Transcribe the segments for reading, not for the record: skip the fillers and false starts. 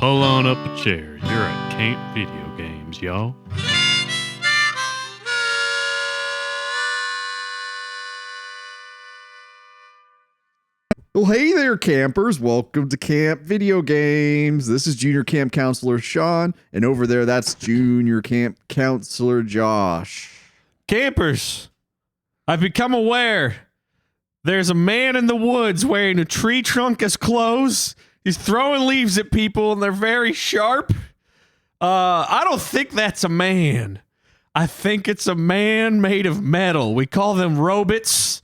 Pull on up a chair. You're at Camp Video Games, y'all. Well, hey there, campers. Welcome to Camp Video Games. This is Junior Camp Counselor Sean, and over there, that's Junior Camp Counselor Josh. Campers, I've become aware there's a man in the woods wearing a tree trunk as clothes. He's throwing leaves at people, and they're very sharp. I don't think that's a man. I think it's a man made of metal. We call them robots,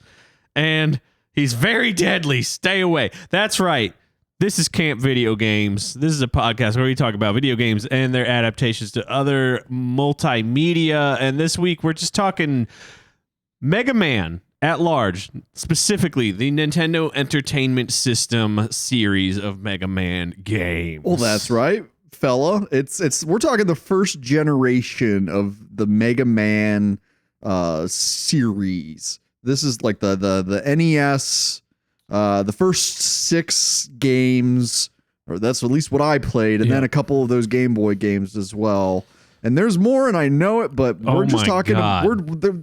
and he's very deadly. Stay away. That's right. This is Camp Video Games. This is a podcast where we talk about video games and their adaptations to other multimedia. And this week, we're just talking Mega Man at large, specifically the Nintendo Entertainment System series of Mega Man games. Well, that's right, fella. We're talking the first generation of the Mega Man series. This is like the NES, the first 6 games, or that's at least what I played, and then a couple of those Game Boy games as well. And there's more, and I know it, but we're just talking.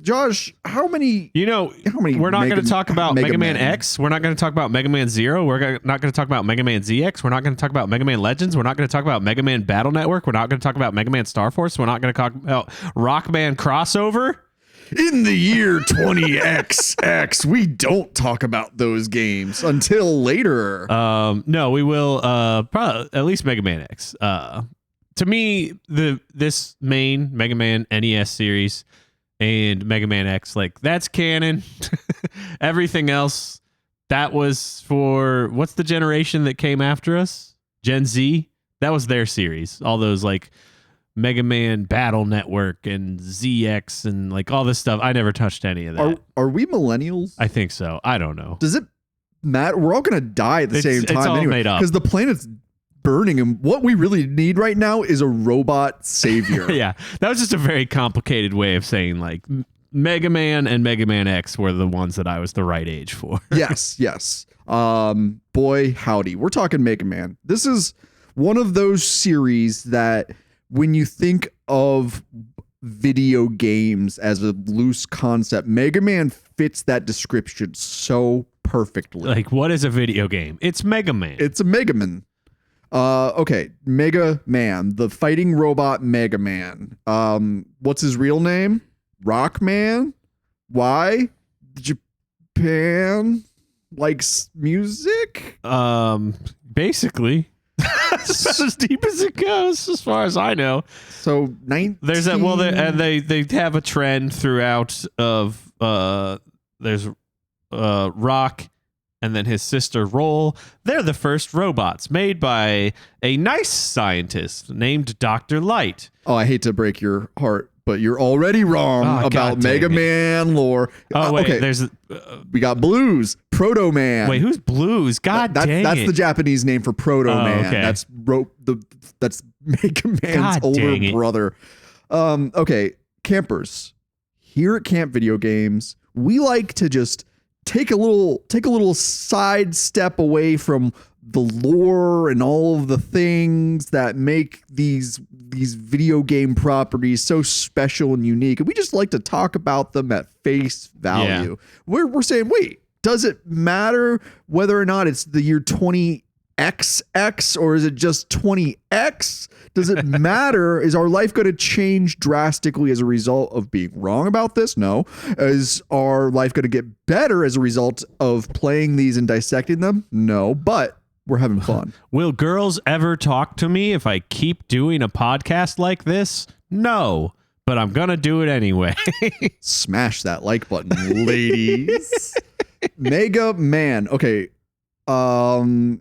Josh, how many? We're not going to talk about Mega Man X. We're not going to talk about Mega Man Zero. We're not going to talk about Mega Man ZX. We're not going to talk about Mega Man Legends. We're not going to talk about Mega Man Battle Network. We're not going to talk about Mega Man Star Force. We're not going to talk about Rockman Crossover. In the year 20XX, we don't talk about those games until later. No, we will. Probably at least Mega Man X. To me, this main Mega Man NES series and Mega Man X, like, that's canon. Everything else, that was for what's the generation that came after us? Gen Z. That was their series. All those like Mega Man Battle Network and ZX and like all this stuff. I never touched any of that. Are we millennials? I think so. I don't know. Does it matter? We're all going to die at the same time it's all anyway, made up. because the planet's burning, and what we really need right now is a robot savior. Yeah, that was just a very complicated way of saying like Mega Man and Mega Man X were the ones that I was the right age for. Yes. Boy, howdy. We're talking Mega Man. This is one of those series that when you think of video games as a loose concept, Mega Man fits that description so perfectly. Like, what is a video game? It's Mega Man. It's a Mega Man. Okay, Mega Man, the fighting robot Mega Man. What's his real name? Rockman? Why? Japan likes music? Basically. That's about as deep as it goes, as far as I know. So, there's that. Well, they have a trend throughout of there's Rock, and then his sister Roll. They're the first robots made by a nice scientist named Dr. Light. Oh, I hate to break your heart, but you're already wrong about Mega Man lore. Oh, wait, okay. We got Blues, Proto Man. Wait, who's Blues? God dang it. That's the Japanese name for Proto Man. Okay. That's Mega Man's older brother. Okay, campers. Here at Camp Video Games, we like to just take a little side step away from the lore and all of the things that make these video game properties so special and unique. And we just like to talk about them at face value. Yeah. We're saying, wait, does it matter whether or not it's the year 20XX or is it just 20X? Does it matter? Is our life going to change drastically as a result of being wrong about this? No. Is our life going to get better as a result of playing these and dissecting them? No. But we're having fun. Will girls ever talk to me if I keep doing a podcast like this? No. But I'm going to do it anyway. Smash that like button, ladies. Mega Man. Okay. First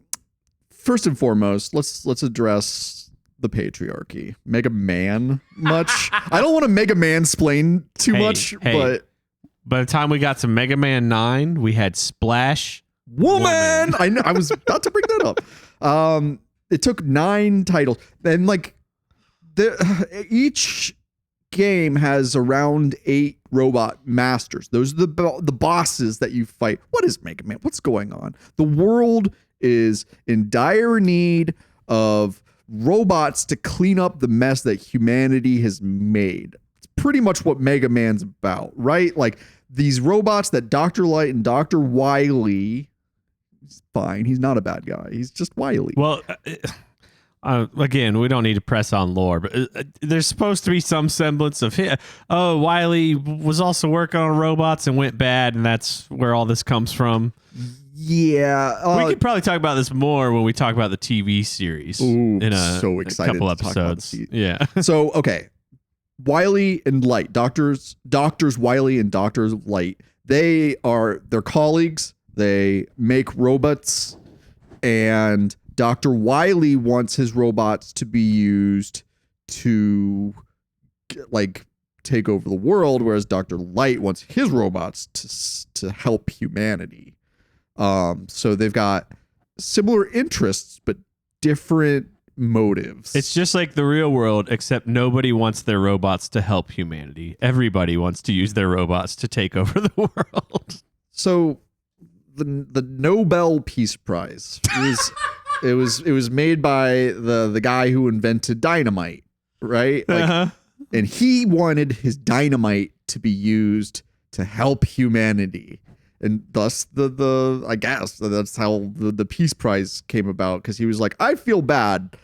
and foremost, let's address the patriarchy. Mega Man much? I don't want to Mega Man-splain too much, but by the time we got to Mega Man 9, we had Splash Woman. I know. I was about to bring that up. It took 9 titles, and like each game has around 8 robot masters. Those are the bosses that you fight. What is Mega Man? What's going on? The world is in dire need of robots to clean up the mess that humanity has made. It's pretty much what Mega Man's about, right? Like these robots that Dr. Light and Dr. Wily, he's fine. He's not a bad guy. He's just Wily. Well, again, we don't need to press on lore, but there's supposed to be some semblance of Wily was also working on robots and went bad, and that's where all this comes from. Yeah, we could probably talk about this more when we talk about the TV series. Ooh, in a couple episodes. Yeah. So okay, Wily and Light, doctors Wily and Doctors Light. They're colleagues. They make robots, and Dr. Wily wants his robots to be used to like take over the world, whereas Dr. Light wants his robots to help humanity. So they've got similar interests but different motives. It's just like the real world, except nobody wants their robots to help humanity. Everybody wants to use their robots to take over the world. So the Nobel Peace Prize it was made by the guy who invented dynamite, right? Like, and he wanted his dynamite to be used to help humanity. And thus I guess that's how the Peace Prize came about, because he was like, I feel bad.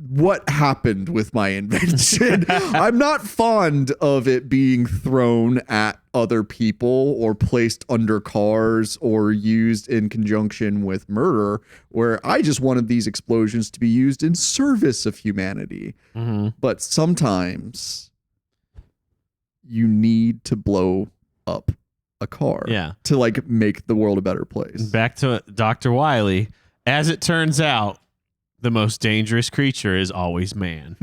What happened with my invention? I'm not fond of it being thrown at other people or placed under cars or used in conjunction with murder, where I just wanted these explosions to be used in service of humanity. Mm-hmm. But sometimes you need to blow up a car to like make the world a better place. Back to Dr. Wily. As it turns out, the most dangerous creature is always man.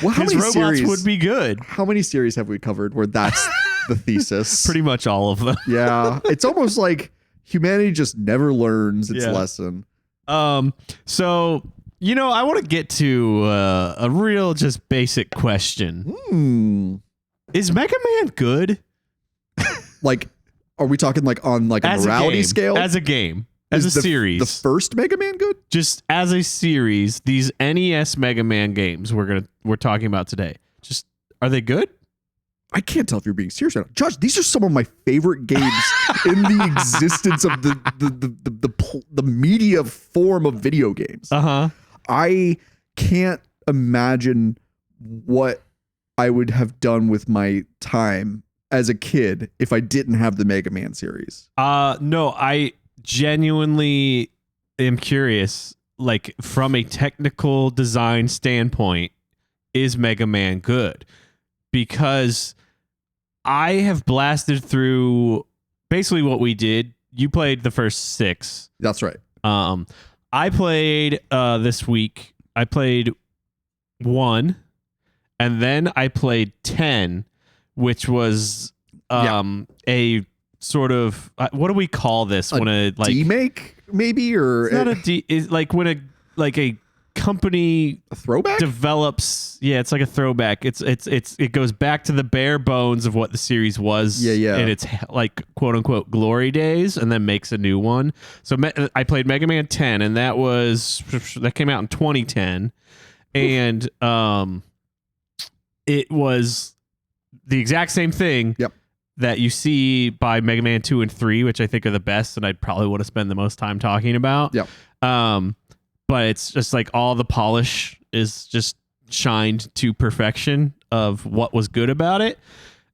Well, how his many robots series would be good. How many series have we covered where that's the thesis? Pretty much all of them. Yeah. It's almost like humanity just never learns its lesson. So, I want to get to a real just basic question. Is Mega Man good? Like, are we talking like on like a morality scale? As a game. As a series. The first Mega Man good? Just as a series, these NES Mega Man games we're talking about today. Just, are they good? I can't tell if you're being serious or not. Josh, these are some of my favorite games in the existence of the media form of video games. I can't imagine what I would have done with my time as a kid if I didn't have the Mega Man series. No, I genuinely am curious, like from a technical design standpoint, is Mega Man good? Because I have blasted through basically what we did. You played the first 6. That's right. I played this week. I played 1, and then I played 10, which was a sort of what do we call this when a like demake maybe, or it's not a D, it's like when a company throwback develops. It's like a throwback. It goes back to the bare bones of what the series was. And it's like quote unquote glory days, and then makes a new one. So I played Mega Man 10, and that came out in 2010, and it was the exact same thing. That you see by Mega Man 2 and 3, which I think are the best, and I'd probably want to spend the most time talking about. But it's just like all the polish is just shined to perfection of what was good about it.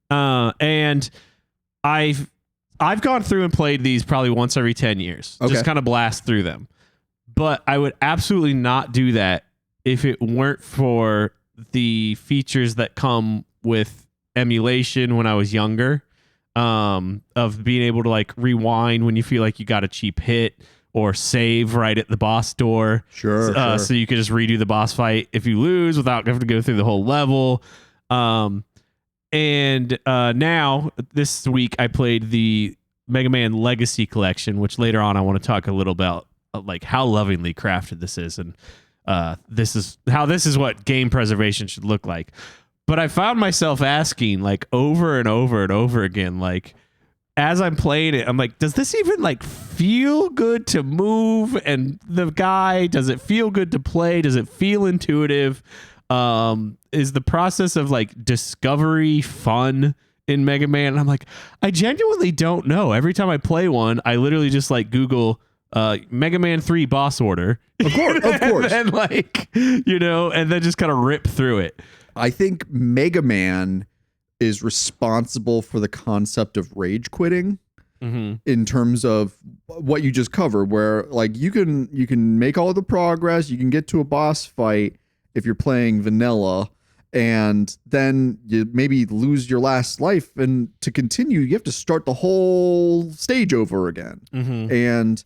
And I've gone through and played these probably once every 10 years. Just kind of blast through them. But I would absolutely not do that if it weren't for the features that come with emulation when I was younger. Of being able to like rewind when you feel like you got a cheap hit, or save right at the boss door. Sure. So you could just redo the boss fight if you lose without having to go through the whole level. And now this week I played the Mega Man Legacy Collection, which later on I want to talk a little about like how lovingly crafted this is, and this is what game preservation should look like. But I found myself asking like over and over and over again, like, as I'm playing it, I'm like, does this even like feel good to move? And the guy, does it feel good to play? Does it feel intuitive? Is the process of like discovery fun in Mega Man? And I'm like, I genuinely don't know. Every time I play one, I literally just like Google Mega Man 3 boss order. Of course. And like, and then just kind of rip through it. I think Mega Man is responsible for the concept of rage quitting in terms of what you just covered, where like you can make all of the progress, you can get to a boss fight if you're playing vanilla, and then you maybe lose your last life, and to continue you have to start the whole stage over again. And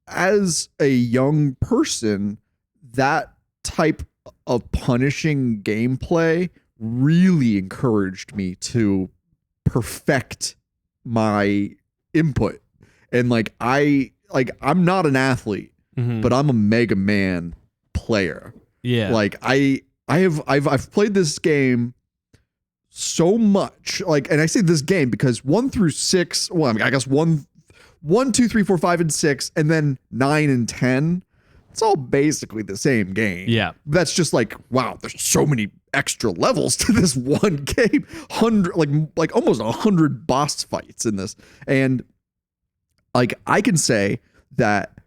as a young person, that type of punishing gameplay really encouraged me to perfect my input. And I'm not an athlete, but I'm a Mega Man player. Yeah. Like I've played this game so much, and I say this game because 1 through 6, well, I mean, I guess 1, 2, 3, 4, 5, and 6, and then 9 and 10. It's all basically the same game. Yeah. That's just like, wow, there's so many extra levels to this one game. 100, like almost 100 boss fights in this. And like, I can say that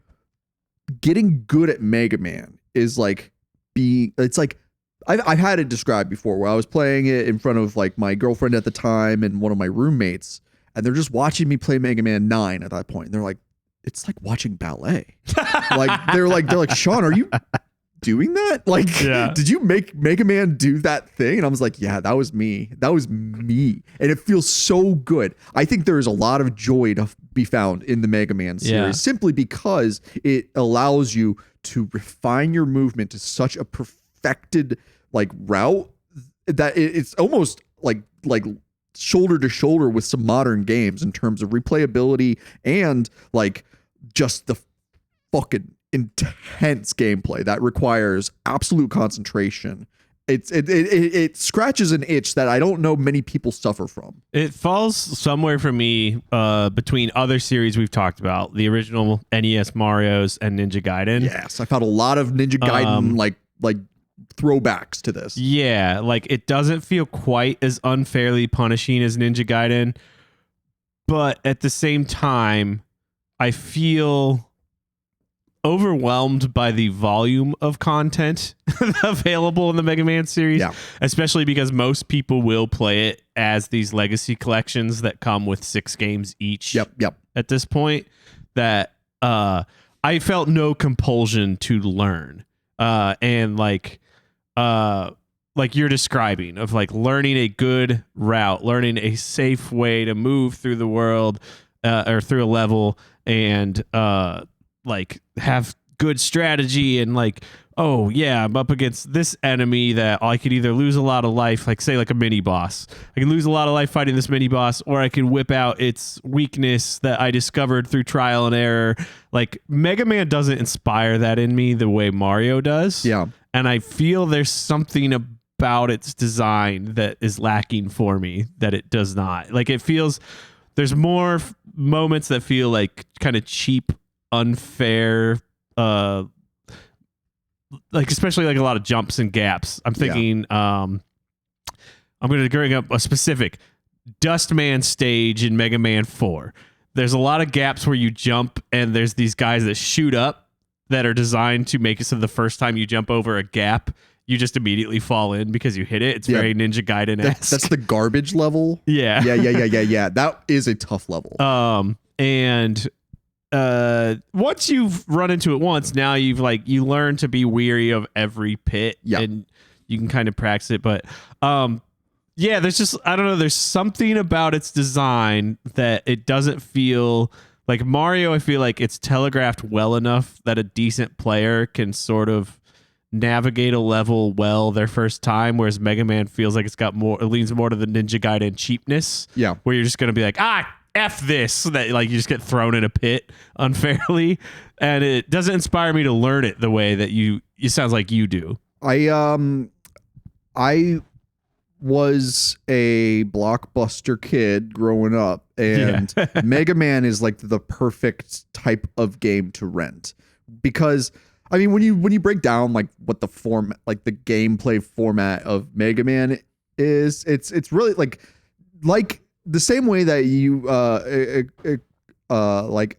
getting good at Mega Man is like it's like, I've had it described before where I was playing it in front of like my girlfriend at the time and one of my roommates, and they're just watching me play Mega Man 9 at that point. And they're like, it's like watching ballet. They're like, Sean, are you doing that? Like, did you make Mega Man do that thing? And I was like, yeah, that was me. That was me. And it feels so good. I think there is a lot of joy to be found in the Mega Man series simply because it allows you to refine your movement to such a perfected like route that it's almost like shoulder to shoulder with some modern games in terms of replayability and like just the fucking intense gameplay that requires absolute concentration. It scratches an itch that I don't know many people suffer from. It falls somewhere for me between other series we've talked about, the original NES Marios and Ninja Gaiden. Yes, I've had a lot of Ninja Gaiden like throwbacks to this. Yeah, like it doesn't feel quite as unfairly punishing as Ninja Gaiden, but at the same time, I feel overwhelmed by the volume of content available in the Mega Man series, especially because most people will play it as these legacy collections that come with 6 games each. At this point, that I felt no compulsion to learn, and like you're describing of like learning a good route, learning a safe way to move through the world or through a level, and like have good strategy, and like, oh yeah, I'm up against this enemy that I could either lose a lot of life, like say like a mini boss. I can lose a lot of life fighting this mini boss, or I can whip out its weakness that I discovered through trial and error. Like Mega Man doesn't inspire that in me the way Mario does. Yeah. And I feel there's something about its design that is lacking for me that it does not. Like it feels, there's more moments that feel like kind of cheap, unfair, like especially like a lot of jumps and gaps. I'm thinking I'm going to bring up a specific Dustman stage in Mega Man 4. There's a lot of gaps where you jump and there's these guys that shoot up that are designed to make it so the first time you jump over a gap, you just immediately fall in because you hit it. It's very Ninja Gaiden-esque. That's the garbage level. Yeah. Yeah. That is a tough level. And once you've run into it once, now you've like, you learn to be weary of every pit and you can kind of practice it. But yeah, there's just, I don't know, there's something about its design that it doesn't feel like Mario. I feel like it's telegraphed well enough that a decent player can sort of navigate a level well their first time, whereas Mega Man feels like it's got more, it leans more to the Ninja Gaiden cheapness. Yeah. Where you're just going to be like, F this, that like you just get thrown in a pit unfairly, and it doesn't inspire me to learn it the way that it sounds like you do. I was a Blockbuster kid growing up, and Mega Man is like the perfect type of game to rent, because I mean, when you break down like what the format, like the gameplay format of Mega Man is, it's really like the same way that you like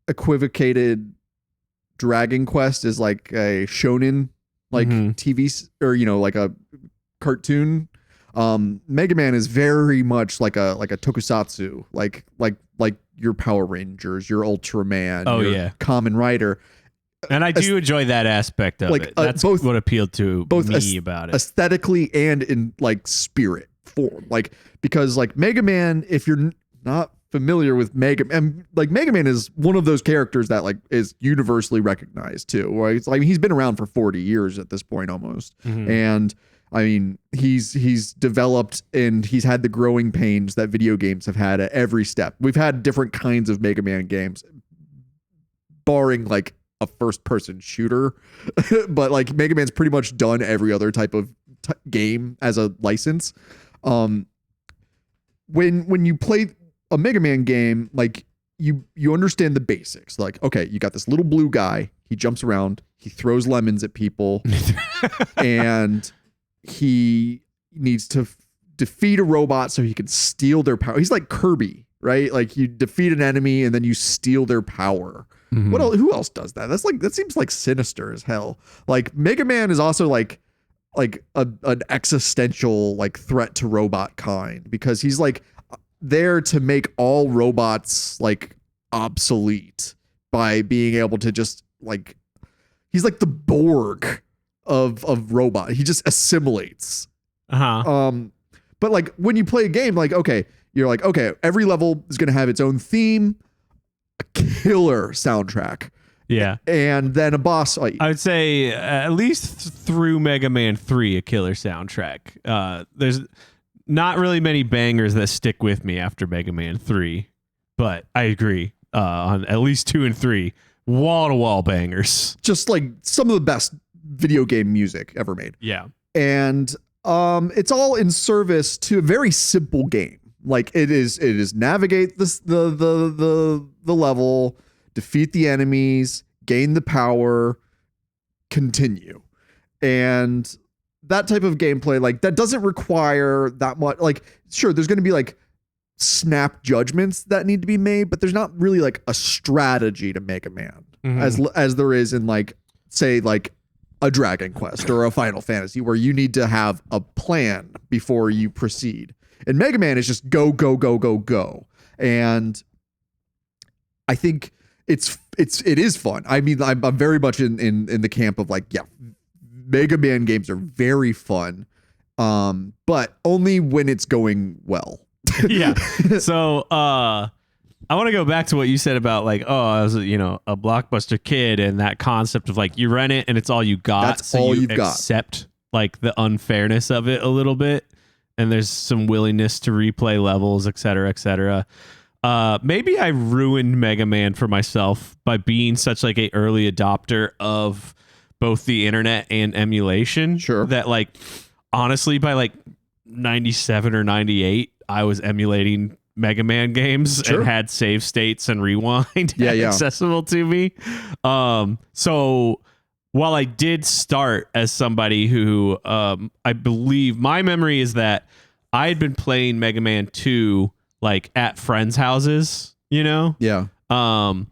equivocated Dragon Quest is like a shonen like TV or like a cartoon. Mega Man is very much like a tokusatsu, like your Power Rangers, your Ultraman, your Kamen Rider. And I do enjoy that aspect of it. That's both what appealed to me about it, aesthetically and in like spirit form. Like, because like Mega Man, if you're not familiar with Mega Man, like Mega Man is one of those characters that like is universally recognized too. Right? It's like, I mean, he's been around for 40 years at this point almost, and I mean, he's developed and he's had the growing pains that video games have had at every step. We've had different kinds of Mega Man games, barring like a first-person shooter, but like Mega Man's pretty much done every other type of game as a license. When you play a Mega Man game, like you understand the basics. Like, okay, you got this little blue guy. He jumps around. He throws lemons at people, and he needs to defeat a robot so he can steal their power. He's like Kirby, right? Like you defeat an enemy and then you steal their power. What else, who else does that? That seems like sinister as hell. Like Mega Man is also like an existential like threat to robot kind, because he's like there to make all robots like obsolete by being able to just like, he's like the Borg of robot. He just assimilates. But like when you play a game, like, okay, you're like, okay, every level is going to have its own theme, a killer soundtrack. Yeah. And then a boss. Like, I would say at least through Mega Man 3, a killer soundtrack. There's not really many bangers that stick with me after Mega Man 3, but I agree. On at least 2 and 3, wall-to-wall bangers. Just like some of the best video game music ever made. Yeah. And it's all in service to a very simple game. Like it is navigate the level, defeat the enemies, gain the power, continue. And that type of gameplay, like that doesn't require that much. Like, sure, there's going to be like snap judgments that need to be made, but there's not really like a strategy to Mega Man as there is in like, say, like a Dragon Quest or a Final Fantasy, where you need to have a plan before you proceed. And Mega Man is just go, go, go, go, go. And I think it is fun. I mean, I'm very much in the camp of like, yeah, Mega Man games are very fun, but only when it's going well. Yeah. So I want to go back to what you said about like, oh, I was a Blockbuster kid, and that concept of like you rent it and it's all you got. That's so all you've got. Accept like the unfairness of it a little bit, and there's some willingness to replay levels, et cetera, et cetera. Maybe I ruined Mega Man for myself by being such like a early adopter of both the internet and emulation. Sure. That like, honestly, by like 97 or 98, I was emulating Mega Man games and had save states and rewind accessible to me. So while I did start as somebody who, I believe my memory is that I had been playing Mega Man 2 like at friends' houses, Yeah. And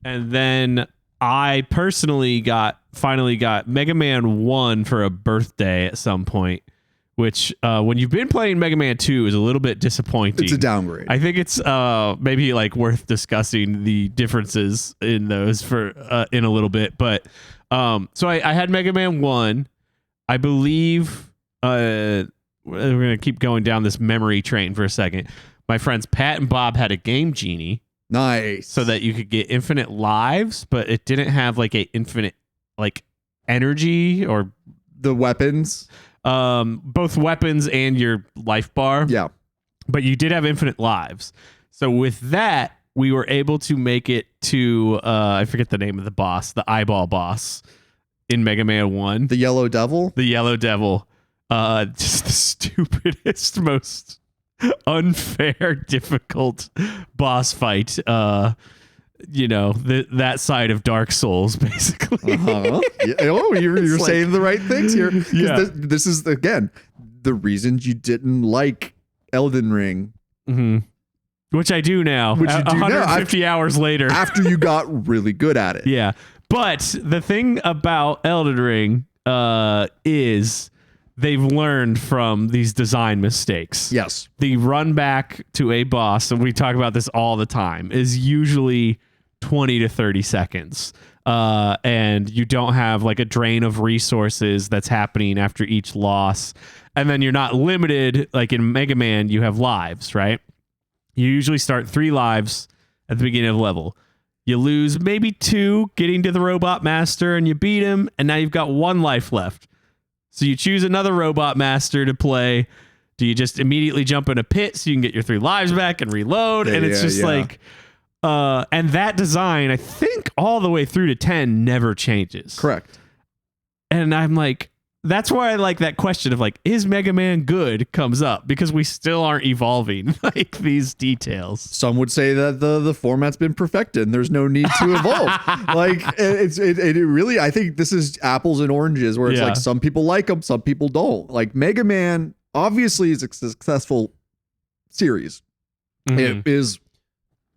then I personally finally got Mega Man 1 for a birthday at some point, which when you've been playing Mega Man 2 is a little bit disappointing. It's a downgrade. I think it's maybe like worth discussing the differences in those for in a little bit. But so I had Mega Man 1. I believe we're going to keep going down this memory train for a second. My friends Pat and Bob had a Game Genie. Nice. So that you could get infinite lives, but it didn't have like a infinite like energy or the weapons. Both weapons and your life bar. Yeah. But you did have infinite lives. So with that, we were able to make it to I forget the name of the boss, the eyeball boss in Mega Man 1. The Yellow Devil? The Yellow Devil. Just the stupidest, most unfair, difficult boss fight. That side of Dark Souls, basically. Yeah. Oh, you're saying the right things here. Yeah. This is, again, the reasons you didn't like Elden Ring. Mm-hmm. Which I do now. Which you do 150 now, hours later. After you got really good at it. Yeah. But the thing about Elden Ring is they've learned from these design mistakes. Yes. The run back to a boss, and we talk about this all the time, is usually 20 to 30 seconds. And you don't have like a drain of resources that's happening after each loss. And then you're not limited, like in Mega Man, you have lives, right? You usually start 3 lives at the beginning of the level. You lose maybe 2 getting to the Robot Master and you beat him, and now you've got 1 life left. So you choose another Robot Master to play. Do you just immediately jump in a pit so you can get your 3 lives back and reload? And it's just like, and that design, I think all the way through to 10 never changes. Correct. And I'm like, that's why I like that question of like, is Mega Man good comes up, because we still aren't evolving like these details. Some would say that the format's been perfected and there's no need to evolve. Like it really, I think this is apples and oranges, where it's like some people like them, some people don't. Like Mega Man obviously is a successful series. Mm-hmm. It is,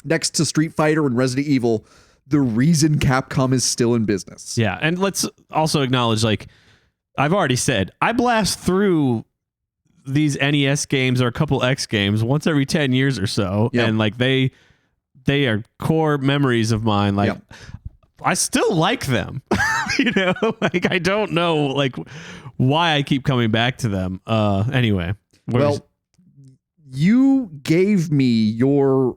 next to Street Fighter and Resident Evil, the reason Capcom is still in business. Yeah. And let's also acknowledge, like, I've already said, I blast through these NES games or a couple X games once every 10 years or so. Yep. And like they are core memories of mine. Like I still like them, like I don't know like why I keep coming back to them. Anyway. Well, you gave me your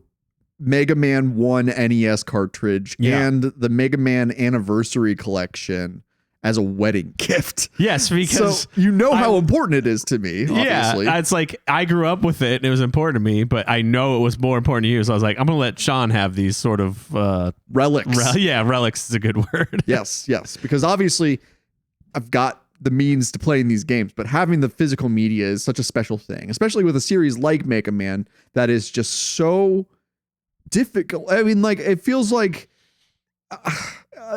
Mega Man 1 NES cartridge and the Mega Man Anniversary Collection as a wedding gift. Yes, because so you know how important it is to me, obviously. Yeah, it's like I grew up with it and it was important to me, but I know it was more important to you. So I was like, I'm going to let Sean have these sort of relics. Relics is a good word. Yes, because obviously I've got the means to play in these games, but having the physical media is such a special thing, especially with a series like Mega Man that is just so difficult. I mean, like, it feels like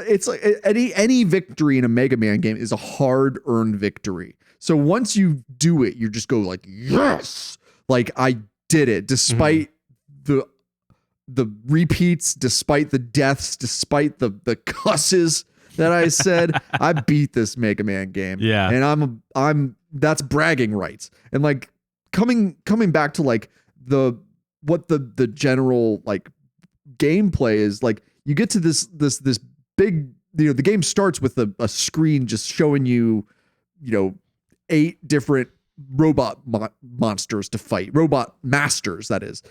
it's like any victory in a Mega Man game is a hard-earned victory. So once you do it, you just go like, yes, like I did it, despite the repeats, despite the deaths, despite the cusses that I said. I beat this Mega Man game. Yeah. And I'm that's bragging rights. And like coming back to like what the general like gameplay is, like you get to this big, the game starts with a screen just showing you 8 different robot monsters to fight, robot masters, that is.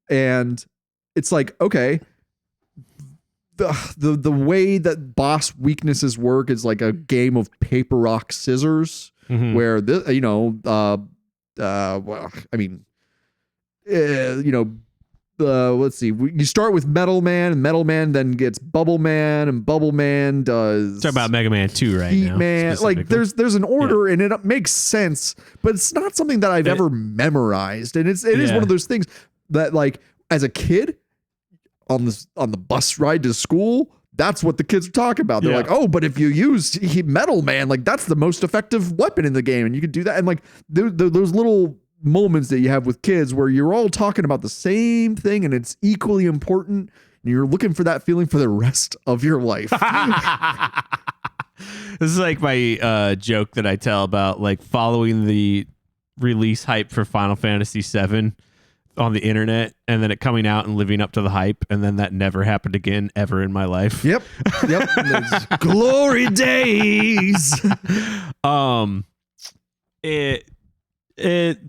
And it's like, okay, the way that boss weaknesses work is like a game of paper, rock, scissors, where this, let's see. You start with Metal Man, and Metal Man then gets Bubble Man, and Bubble Man does. Talk about Mega Man 2 right Heat now. Man. Like there's an order, and it makes sense, but it's not something that I've ever memorized. And it is one of those things that, like, as a kid on the bus ride to school, that's what the kids are talking about. They're like, oh, but if you use Metal Man, like that's the most effective weapon in the game, and you can do that. And like those little moments that you have with kids where you're all talking about the same thing and it's equally important, and you're looking for that feeling for the rest of your life. This is like my joke that I tell about like following the release hype for Final Fantasy VII on the internet and then it coming out and living up to the hype, and then that never happened again ever in my life. Yep. Glory days.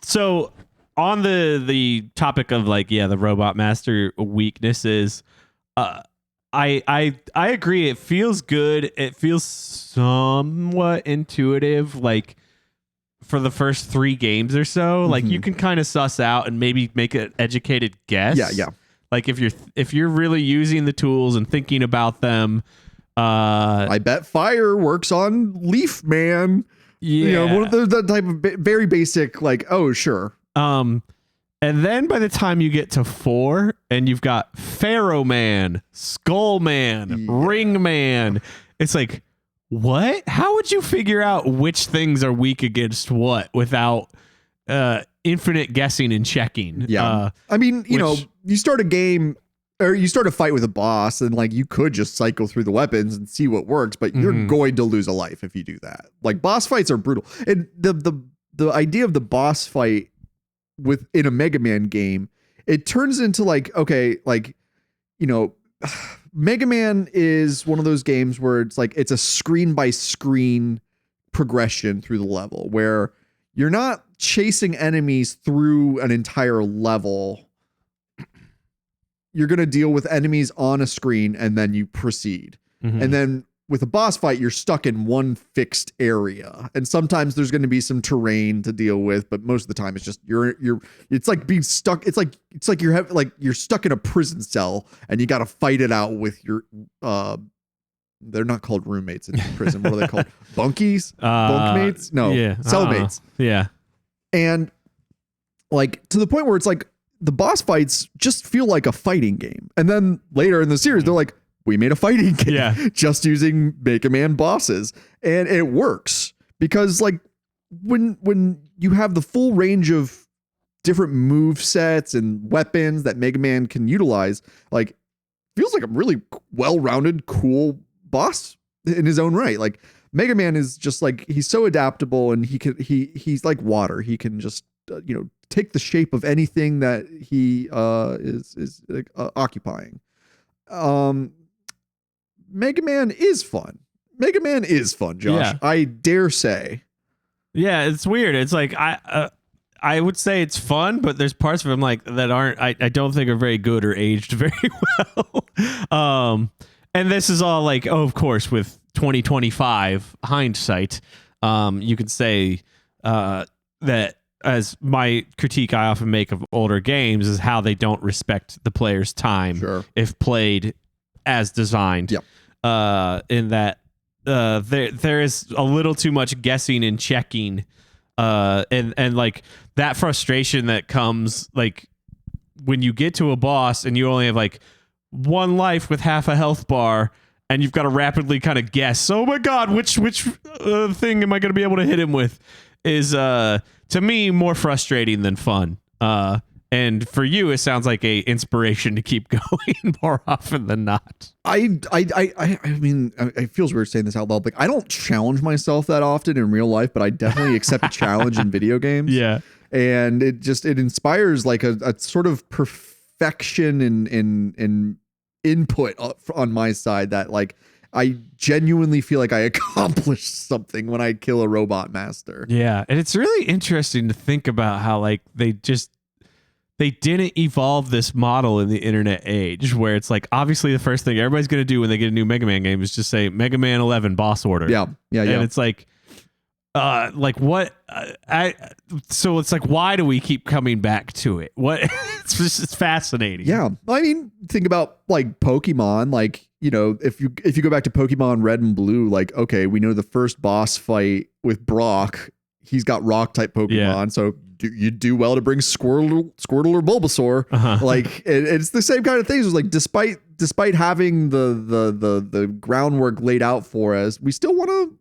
So on the topic of like the Robot Master weaknesses, I agree. It feels good. It feels somewhat intuitive, like for the first 3 games or so. Like you can kind of suss out and maybe make an educated guess. Yeah. Like if you're really using the tools and thinking about them. I bet fire works on Leaf Man. Yeah. one of those that type of very basic, like, oh, sure. And then by the time you get to 4 and you've got Pharaoh Man, Skull Man, Ring Man, it's like, what? How would you figure out which things are weak against what without infinite guessing and checking? Yeah. I mean, you start a game or you start a fight with a boss and like you could just cycle through the weapons and see what works, but you're going to lose a life if you do that. Like boss fights are brutal. And the idea of the boss fight in a Mega Man game, it turns into like, okay, like, Mega Man is one of those games where it's like it's a screen by screen progression through the level where you're not chasing enemies through an entire level. You're going to deal with enemies on a screen and then you proceed. And then with a boss fight, you're stuck in one fixed area. And sometimes there's going to be some terrain to deal with, but most of the time it's just it's like being stuck. It's like you're stuck in a prison cell and you got to fight it out with your they're not called roommates in prison. What are they called? Bunkies? Bunkmates? No. Yeah. Cellmates. Yeah. And like to the point where it's like the boss fights just feel like a fighting game. And then later in the series, they're like, we made a fighting game just using Mega Man bosses. And it works because like when you have the full range of different move sets and weapons that Mega Man can utilize, like feels like a really well-rounded, cool boss in his own right. Like Mega Man is just like, he's so adaptable and he's like water. He can just, take the shape of anything that he is occupying. Mega Man is fun. Mega Man is fun, Josh. Yeah. I dare say. Yeah, it's weird. It's like I would say it's fun, but there's parts of him like that aren't. I don't think are very good or aged very well. And this is all like, of course, with 2025 hindsight, you could say that as my critique I often make of older games is how they don't respect the player's time if played as designed. Yep. In that there is a little too much guessing and checking, and like that frustration that comes like when you get to a boss and you only have like one life with half a health bar and you've got to rapidly kind of guess, oh my god, which thing am I going to be able to hit him with, is to me more frustrating than fun. And for you, it sounds like a inspiration to keep going more often than not. I mean, it feels weird saying this out loud. Like, I don't challenge myself that often in real life, but I definitely accept a challenge in video games. Yeah. And it inspires like a sort of perfection in input on my side that like, I genuinely feel like I accomplished something when I kill a robot master. Yeah. And it's really interesting to think about how like they didn't evolve this model in the internet age where it's like, obviously the first thing everybody's going to do when they get a new Mega Man game is just say Mega Man 11 boss order. Yeah. And it's like what? So it's like, why do we keep coming back to it? What? It's fascinating. Yeah. I mean, think about like Pokemon, like, if you go back to Pokemon Red and Blue, like, okay, we know the first boss fight with Brock, he's got rock type Pokemon. So you do well to bring Squirtle or Bulbasaur. Like it's the same kind of things. It's like, despite having the groundwork laid out for us, we still want to,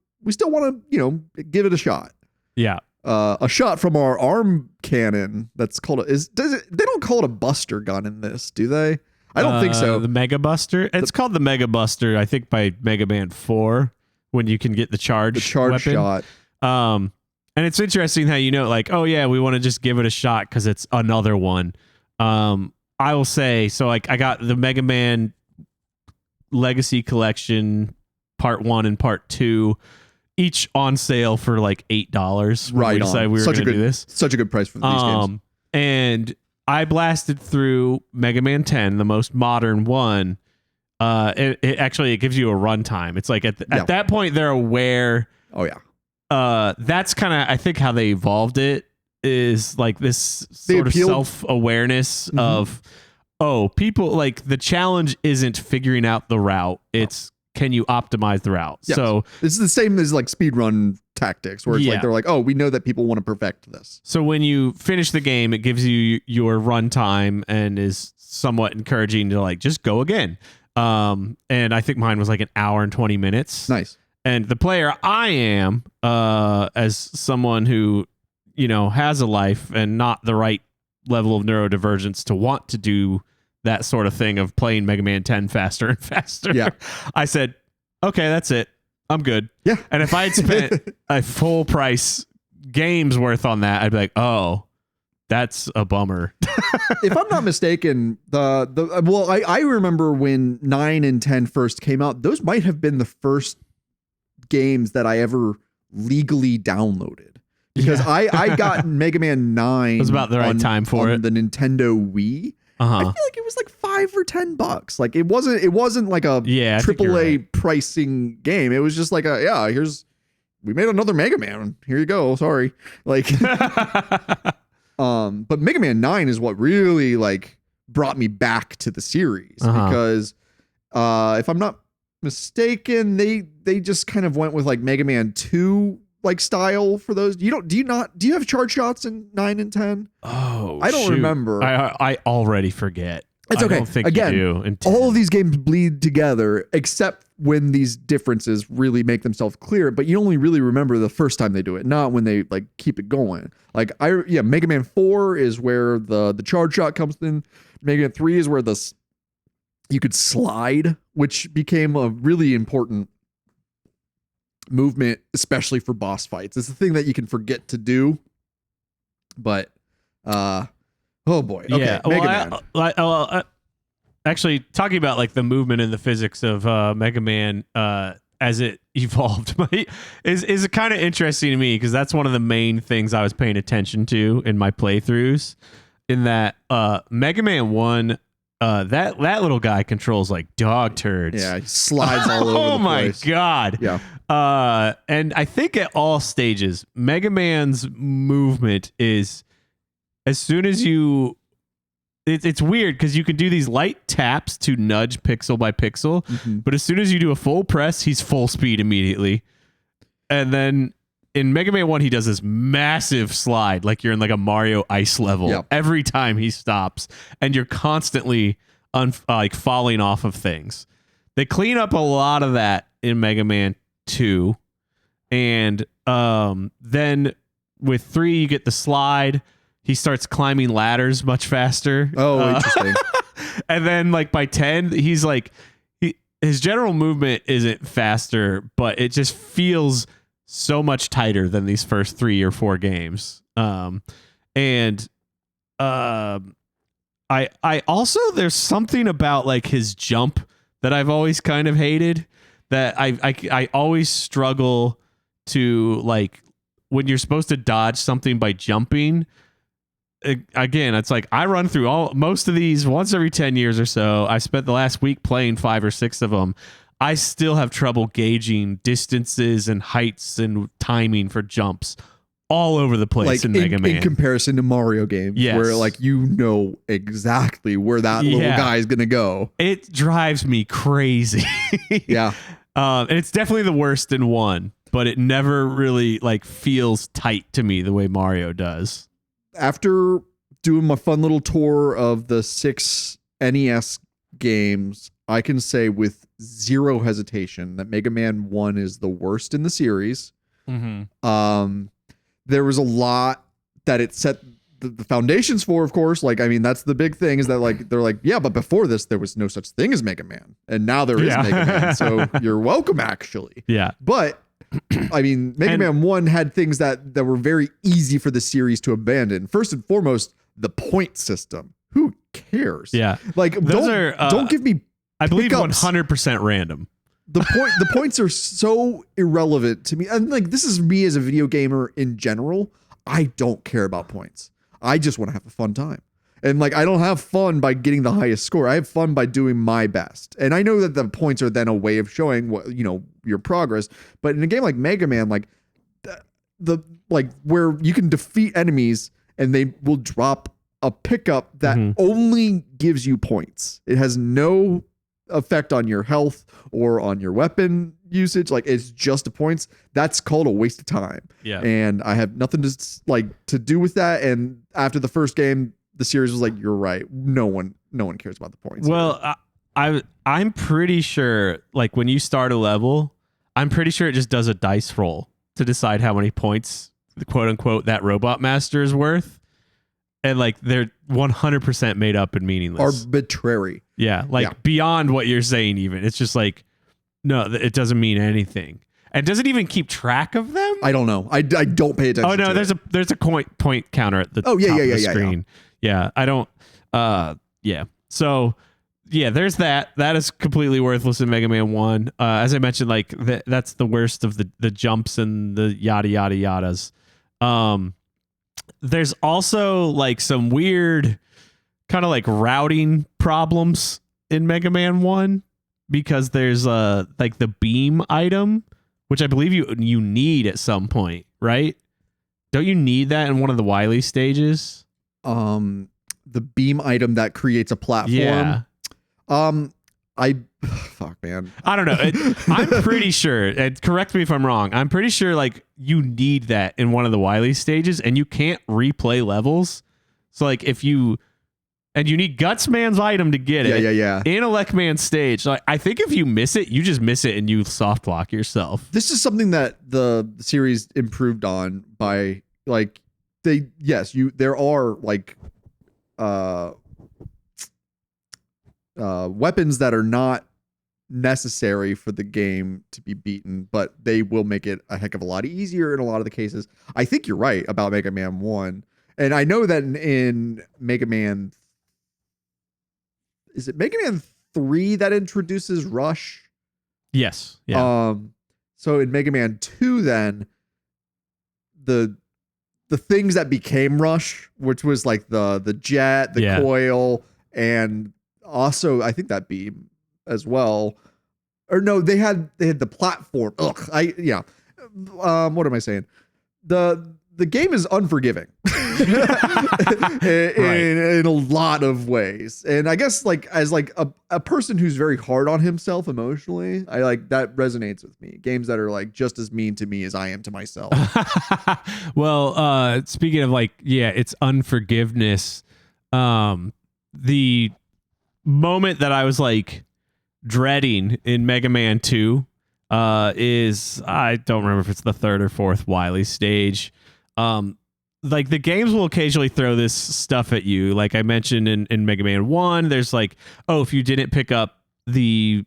give it a shot. Yeah. A shot from our arm cannon. That's called they don't call it a buster gun in this, do they? I don't think so. The Mega Buster. It's called the Mega Buster, I think, by Mega Man 4 when you can get the charge weapon. Shot. And it's interesting how like, oh yeah, we want to just give it a shot because it's another one. I will say, so like I got the Mega Man Legacy Collection Part 1 and Part 2, each on sale for like $8. Right. We decided we were going to do this. Such a good price for these games. And I blasted through Mega Man 10, the most modern one. It gives you a runtime. It's like at that point they're aware. Oh yeah. That's kind of, I think, how they evolved it, is like this sort of self-awareness of, people, like the challenge isn't figuring out the route. It's can you optimize the route? Yes. So this is the same as like speedrun tactics where it's like they're like, oh, we know that people want to perfect this. So when you finish the game, it gives you your run time and is somewhat encouraging to like just go again. And I think mine was like an hour and 20 minutes. Nice. And the player I am, as someone who, has a life and not the right level of neurodivergence to want to do that sort of thing of playing Mega Man 10 faster and faster. Yeah. I said, okay, that's it. I'm good. Yeah. And if I had spent a full price game's worth on that, I'd be like, oh, that's a bummer. If I'm not mistaken, I remember when 9 and 10 first came out, those might have been the first games that I ever legally downloaded. Because I got Mega Man 9. It was about the right time for it. The Nintendo Wii. I feel like it was like $5 or $10. Like it wasn't like a AAA pricing game. It was just like we made another Mega Man. Here you go. Sorry. Like but Mega Man 9 is what really like brought me back to the series because if I'm not mistaken, they just kind of went with like Mega Man 2 like style for those. Do you have charge shots in 9 and 10? Oh, I don't remember. I already forget. It's okay. I don't think Again, you do all of these games bleed together except when these differences really make themselves clear, but you only really remember the first time they do it, not when they like keep it going. Like Mega Man 4 is where the charge shot comes in. Mega Man 3 is where you could slide, which became a really important movement, especially for boss fights. It's the thing that you can forget to do, but oh boy. Okay. Yeah. Mega Man. Actually, talking about like the movement and the physics of Mega Man as it evolved is kind of interesting to me because that's one of the main things I was paying attention to in my playthroughs. In that Mega Man 1, that little guy controls like dog turds. Yeah, he slides all over the place. Oh my god. Yeah. And I think at all stages, Mega Man's movement is as soon as you it's weird because you can do these light taps to nudge pixel by pixel, but as soon as you do a full press, he's full speed immediately. And then in Mega Man 1, he does this massive slide like you're in like a Mario ice level every time he stops, and you're constantly like falling off of things. They clean up a lot of that in Mega Man 2, and then with 3 you get the slide. He starts climbing ladders much faster. Oh, interesting. And then like by 10, he's like his general movement isn't faster, but it just feels so much tighter than these first 3 or 4 games. I also, there's something about like his jump that I've always kind of hated, that I always struggle to like when you're supposed to dodge something by jumping. Again, it's like I run through most of these once every 10 years or so. I spent the last week playing 5 or 6 of them. I still have trouble gauging distances and heights and timing for jumps all over the place like in Mega Man. In comparison to Mario games, where like exactly where that little guy is gonna go. It drives me crazy. Yeah. And it's definitely the worst in 1, but it never really like feels tight to me the way Mario does. After doing my fun little tour of the 6 NES games, I can say with zero hesitation that Mega Man 1 is the worst in the series. There was a lot that it set the foundations for, of course. Like, I mean, that's the big thing is that like, they're like, yeah, but before this, there was no such thing as Mega Man. And now there is Mega Man. So you're welcome, actually. Yeah. But I mean, Mega Man 1 had things that were very easy for the series to abandon. First and foremost, the point system. Who cares? Yeah. Like, don't give me I believe pickups. 100% random. The points are so irrelevant to me. And like, this is me as a video gamer in general. I don't care about points. I just want to have a fun time. And like, I don't have fun by getting the highest score. I have fun by doing my best. And I know that the points are then a way of showing what, your progress. But in a game like Mega Man, like the where you can defeat enemies and they will drop a pickup that only gives you points. It has no effect on your health or on your weapon usage, like it's just the points, that's called a waste of time. Yeah. And I have nothing to do with that. And after the first game, the series was like, you're right. No one cares about the points. Well, I'm pretty sure, like when you start a level, I'm pretty sure it just does a dice roll to decide how many points, quote unquote, that robot master is worth. And like they're 100% made up and meaningless. Arbitrary. Yeah. Like beyond what you're saying, even. It's just like, no, it doesn't mean anything. And does it even keep track of them? I don't know. I don't pay attention. Oh no, there's a point counter at the top of the screen. Yeah, I don't. Yeah. So yeah, there's that. That is completely worthless in Mega Man 1. As I mentioned, like that's the worst of the jumps and the yada yada yadas. There's also like some weird kind of like routing problems in Mega Man 1 because there's like the beam item, which I believe you need at some point, right? Don't you need that in one of the Wily stages? The beam item that creates a platform. Yeah. Fuck, man. I don't know. I'm pretty sure, and correct me if I'm wrong, I'm pretty sure like you need that in one of the Wily stages and you can't replay levels. So like if you need Gutsman's item to get it in a Lekman stage. So I think if you miss it, you just miss it and you soft lock yourself. This is something that the series improved on by like there are like weapons that are not necessary for the game to be beaten, but they will make it a heck of a lot easier in a lot of the cases. I think you're right about Mega Man 1. And I know that in Mega Man, is it Mega Man 3 that introduces Rush? Yes. Yeah. So in Mega Man 2 then, the things that became Rush, which was like the jet, the coil, and also I think that beam as well. Or no, they had the platform. What am I saying? The game is unforgiving in a lot of ways. And I guess like as like a person who's very hard on himself emotionally, I like that resonates with me. Games that are like just as mean to me as I am to myself. Well, speaking of like, it's unforgiveness. The moment that I was like dreading in Mega Man 2 is, I don't remember if it's the third or fourth Wily stage. Like the games will occasionally throw this stuff at you. Like I mentioned in Mega Man 1, there's like, oh, if you didn't pick up the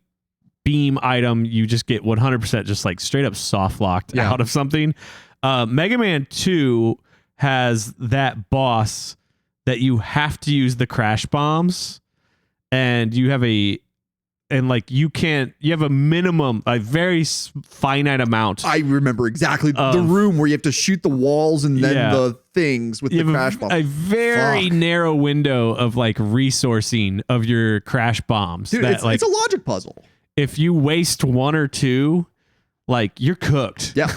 beam item, you just get 100% just like straight up soft locked out of something. Mega Man 2 has that boss that you have to use the crash bombs, and you have you have a minimum, a very finite amount. I remember exactly the room where you have to shoot the walls and then the things with the crash bomb. A very narrow window of like resourcing of your crash bombs. Dude, it's a logic puzzle. If you waste one or two, like you're cooked. Yeah.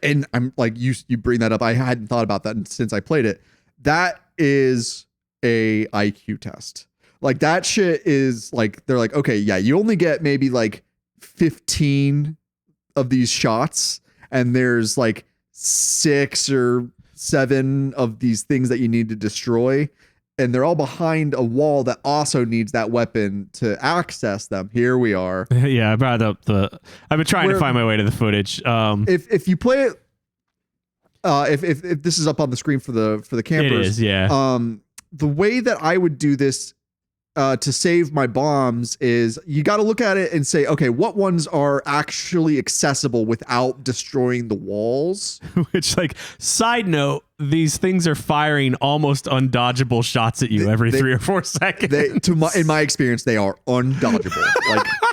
And I'm like, you bring that up. I hadn't thought about that since I played it. That is a IQ test. Like that shit is like, they're like, okay, yeah, you only get maybe like 15 of these shots, and there's like 6 or 7 of these things that you need to destroy, and they're all behind a wall that also needs that weapon to access them. Here we are. Yeah, I brought up I've been trying to find my way to the footage. If you play it, if this is up on the screen for the campers, it is, yeah. The way that I would do this to save my bombs is you got to look at it and say, okay, what ones are actually accessible without destroying the walls? Which, like, side note, these things are firing almost undodgeable shots at you every 3 or 4 seconds. In my experience, they are undodgeable.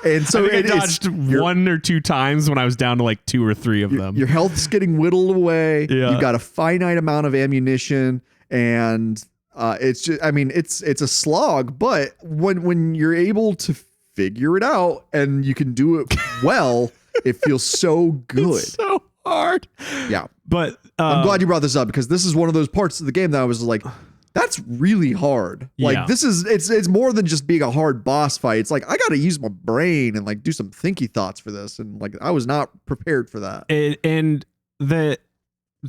And so I dodged 1 or 2 times when I was down to like 2 or 3 of them. Your health's getting whittled away. Yeah. You've got a finite amount of ammunition, and it's just, I mean, it's a slog, but when you're able to figure it out and you can do it well, it feels so good. It's so hard. Yeah. But I'm glad you brought this up, because this is one of those parts of the game that I was like, that's really hard. Like Yeah. this is it's more than just being a hard boss fight. It's like I got to use my brain and like do some thinky thoughts for this, and like I was not prepared for that.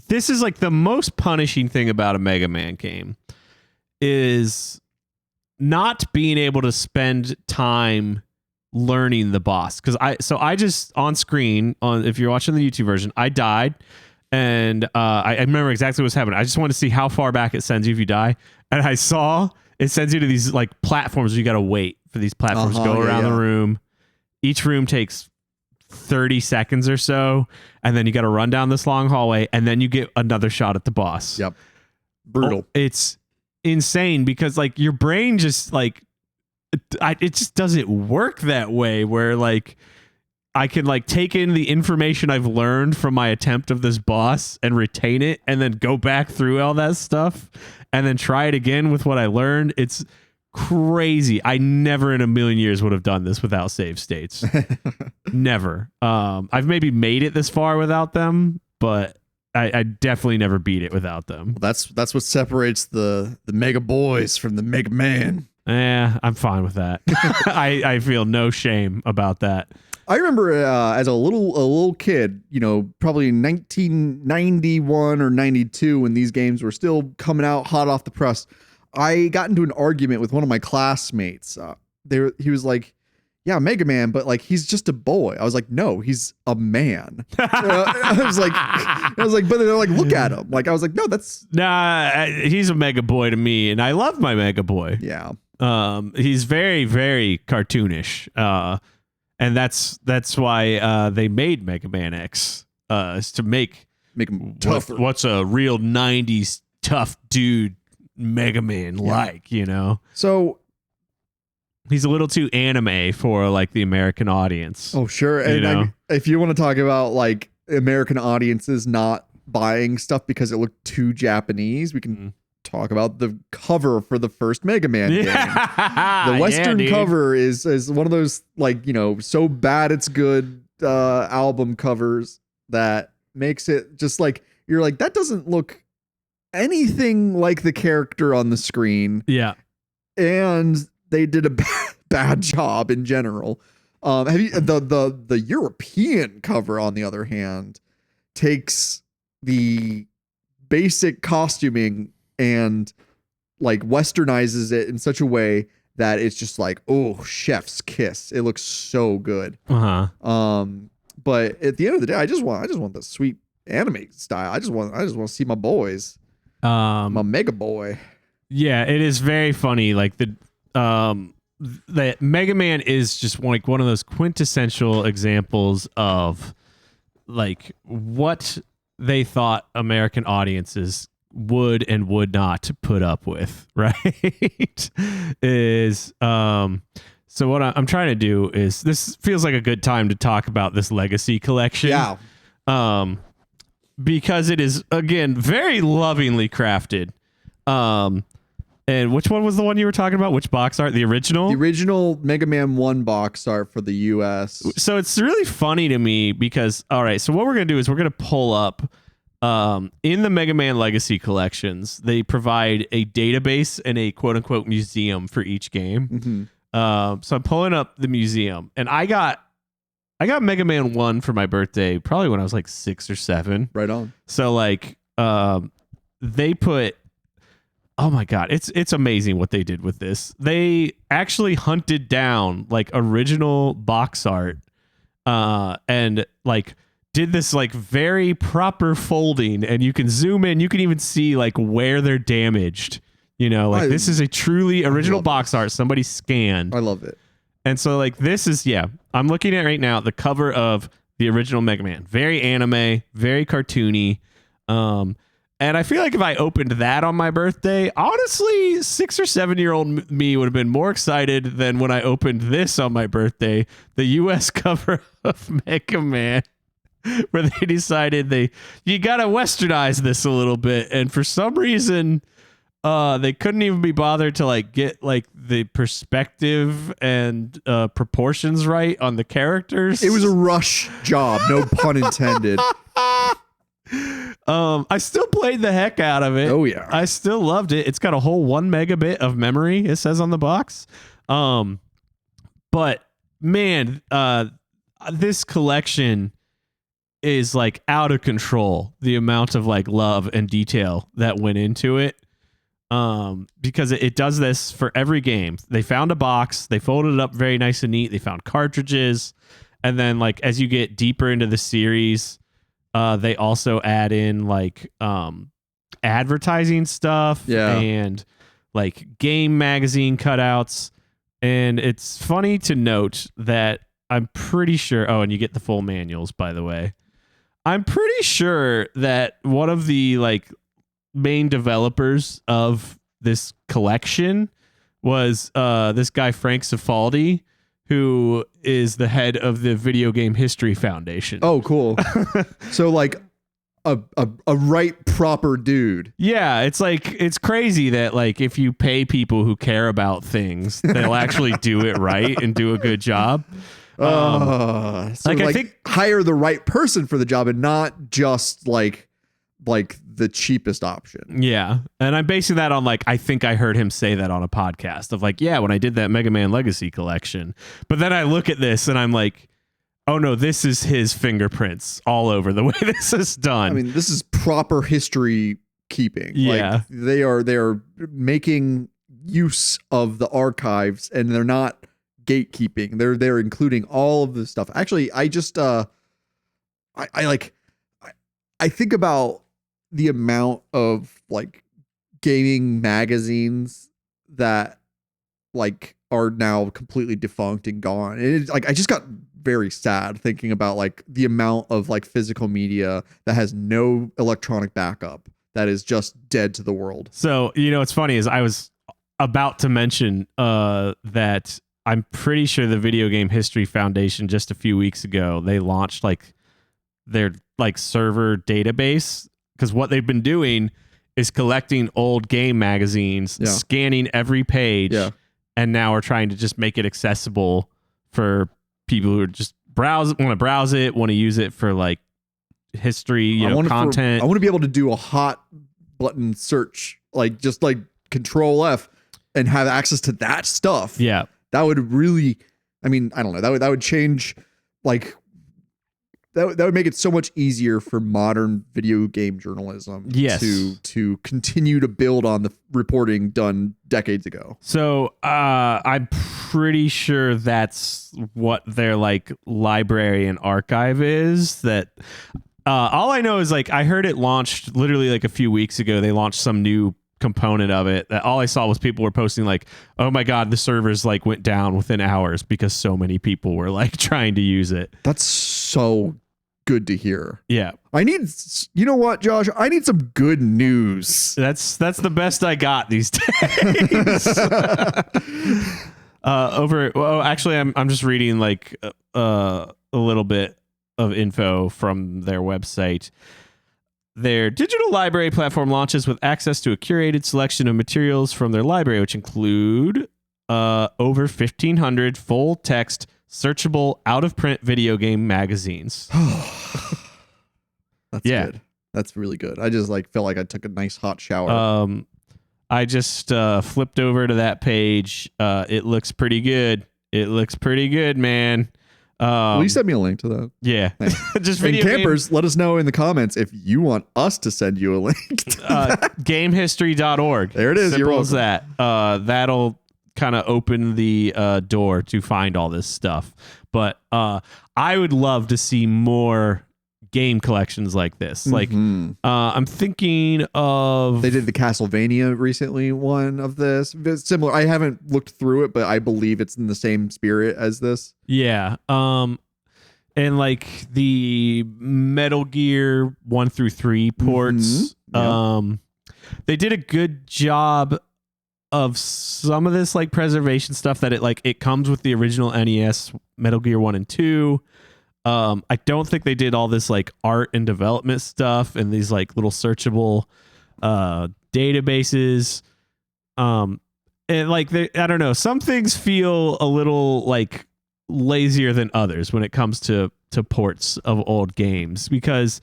This is like the most punishing thing about a Mega Man game is not being able to spend time learning the boss. Because I just on screen if you're watching the YouTube version, I died. And I remember exactly what's happening. I just wanted to see how far back it sends you if you die. And I saw it sends you to these like platforms. You got to wait for these platforms to go around the room. Each room takes 30 seconds or so. And then you got to run down this long hallway. And then you get another shot at the boss. Yep. Brutal. It's insane because like your brain just like, it just doesn't work that way where like, I can like take in the information I've learned from my attempt of this boss and retain it and then go back through all that stuff and then try it again with what I learned. It's crazy. I never in a million years would have done this without save states. Never. I've maybe made it this far without them, but I definitely never beat it without them. That's what separates the Mega Boys from the Mega Man. I'm fine with that. I feel no shame about that. I remember as a little kid, you know, probably in 1991 or 92 when these games were still coming out hot off the press, I got into an argument with one of my classmates. He was like, yeah, Mega Man, but like he's just a boy. I was like, no, he's a man. I was like, but they're like, look at him. Like I was like, no, that's he's a Mega Boy to me, and I love my Mega Boy. Yeah. He's very, very cartoonish. And that's why they made Mega Man X is to make him tougher. What's a real 90s tough dude Mega Man like, you know? So he's a little too anime for like the American audience. Oh, sure. And if you want to talk about like American audiences not buying stuff because it looked too Japanese, we can talk about the cover for the first Mega Man game. The Western cover is one of those like, you know, so bad it's good album covers that makes it just like you're like that doesn't look anything like the character on the screen. Yeah. And they did a bad job in general. Have you the European cover on the other hand takes the basic costuming and like westernizes it in such a way that it's just like, oh, chef's kiss. It looks so good. But at the end of the day, I just want the sweet anime style. I just want to see my boys. My Mega Boy. Yeah, it is very funny. Like the Mega Man is just like one of those quintessential examples of like what they thought American audiences would and would not put up with, right? So what I'm trying to do is, this feels like a good time to talk about this Legacy collection. Yeah. Because it is, again, very lovingly crafted. And which one was the one you were talking about? Which box art? The original? The original Mega Man 1 box art for the US. So it's really funny to me because, all right, so what we're going to do is we're going to pull up in the Mega Man Legacy collections, they provide a database and a quote unquote museum for each game. Mm-hmm. So I'm pulling up the museum, and I got Mega Man 1 for my birthday, probably when I was like 6 or 7. Right on. So like, they put, oh my God, it's amazing what they did with this. They actually hunted down like original box art, and like did this like very proper folding, and you can zoom in, you can even see like where they're damaged, you know, like this is a truly original box art somebody scanned. I love it. And so like this is, I'm looking at right now the cover of the original Mega Man, very anime, very cartoony, and I feel like if I opened that on my birthday, honestly 6 or 7-year-old me would have been more excited than when I opened this on my birthday, the US cover of Mega Man, where they decided you gotta westernize this a little bit, and for some reason they couldn't even be bothered to like get like the perspective and proportions right on the characters. It was a rush job, no pun intended. I still played the heck out of it. Oh yeah. I still loved it. It's got a whole 1 megabit of memory, it says on the box. But man, this collection is like out of control. The amount of like love and detail that went into it. Because it does this for every game. They found a box, they folded it up very nice and neat. They found cartridges. And then like, as you get deeper into the series, they also add in like, advertising stuff and like game magazine cutouts. And it's funny to note that I'm pretty sure, and you get the full manuals, by the way. I'm pretty sure that one of the like main developers of this collection was this guy Frank Cifaldi, who is the head of the Video Game History Foundation. Oh, cool. So like a right proper dude. Yeah, it's like it's crazy that like if you pay people who care about things, they'll actually do it right and do a good job. So like I think hire the right person for the job and not just like the cheapest option. Yeah. And I'm basing that on like, I think I heard him say that on a podcast of like, yeah, when I did that Mega Man Legacy collection. But then I look at this and I'm like, oh no, this is his fingerprints all over the way this is done. I mean, this is proper history keeping. Yeah. Like they are making use of the archives and they're not gatekeeping. They're including all of this stuff. Actually, I just I think about the amount of like gaming magazines that like are now completely defunct and gone. And it's like I just got very sad thinking about like the amount of like physical media that has no electronic backup that is just dead to the world. So, you know, what's funny is I was about to mention that I'm pretty sure the Video Game History Foundation just a few weeks ago, they launched like their like server database, because what they've been doing is collecting old game magazines, scanning every page, and now we're trying to just make it accessible for people who are just want to browse it, want to use it for like history, content. I want to be able to do a hot button search, like just like Control F, and have access to that stuff. Yeah, that would really, I mean, I don't know, that would change, like that would make it so much easier for modern video game journalism to continue to build on the reporting done decades ago. So I'm pretty sure that's what their like library and archive is. That all I know is like I heard it launched literally like a few weeks ago. They launched some new component of it that all I saw was people were posting like, oh my god, the servers like went down within hours because so many people were like trying to use it. That's so good to hear. Yeah, I need, you know what, Josh, I need some good news. That's the best I got these days. Actually I'm just reading like a little bit of info from their website. Their digital library platform launches with access to a curated selection of materials from their library, which include over 1,500 full-text, searchable, out-of-print video game magazines. That's good. That's really good. I just like felt like I took a nice hot shower. I just flipped over to that page. It looks pretty good. It looks pretty good, man. Will you send me a link to that? Yeah. Just video campers, let us know in the comments if you want us to send you a link to gamehistory.org. There it is. Simple as that. That'll kind of open the door to find all this stuff. But I would love to see more game collections like this. Like I'm thinking of, they did the Castlevania recently one of this. It's similar. I haven't looked through it, but I believe it's in the same spirit as this. Yeah. And like the Metal Gear 1 through 3 ports, they did a good job of some of this like preservation stuff, that it comes with the original NES Metal Gear 1 and 2. I don't think they did all this like art and development stuff and these like little searchable databases. And like I don't know, some things feel a little like lazier than others when it comes to ports of old games, because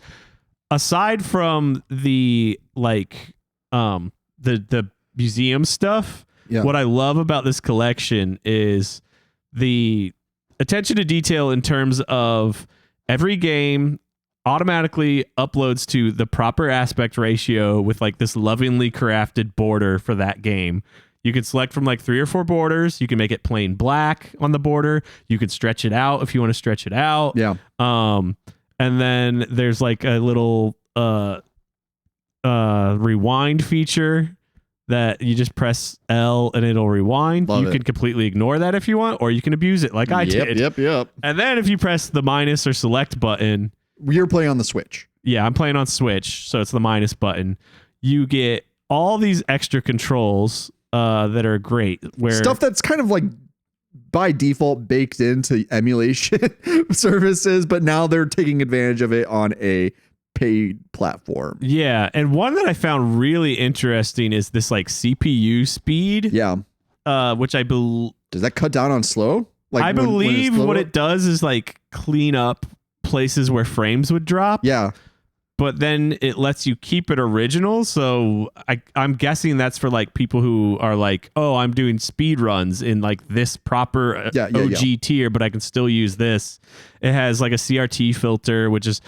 aside from the the museum stuff, what I love about this collection is the attention to detail in terms of every game automatically uploads to the proper aspect ratio with like this lovingly crafted border for that game. You can select from like 3 or 4 borders. You can make it plain black on the border. You can stretch it out if you want to stretch it out. Yeah. And then there's like a little rewind feature that you just press L and it'll rewind. You can completely ignore that if you want, or you can abuse it like I did. Yep. And then if you press the minus or select button, you're playing on the Switch. Yeah, I'm playing on Switch, so it's the minus button. You get all these extra controls that are great. Where stuff that's kind of like by default baked into emulation services, but now they're taking advantage of it on a paid platform. Yeah, and one that I found really interesting is this like CPU speed. Yeah. Which I believe does that cut down on slow? Like I believe what it does is like clean up places where frames would drop. Yeah. But then it lets you keep it original. So I'm guessing that's for like people who are like, oh, I'm doing speed runs in like this proper OG tier, but I can still use this. It has like a CRT filter, which is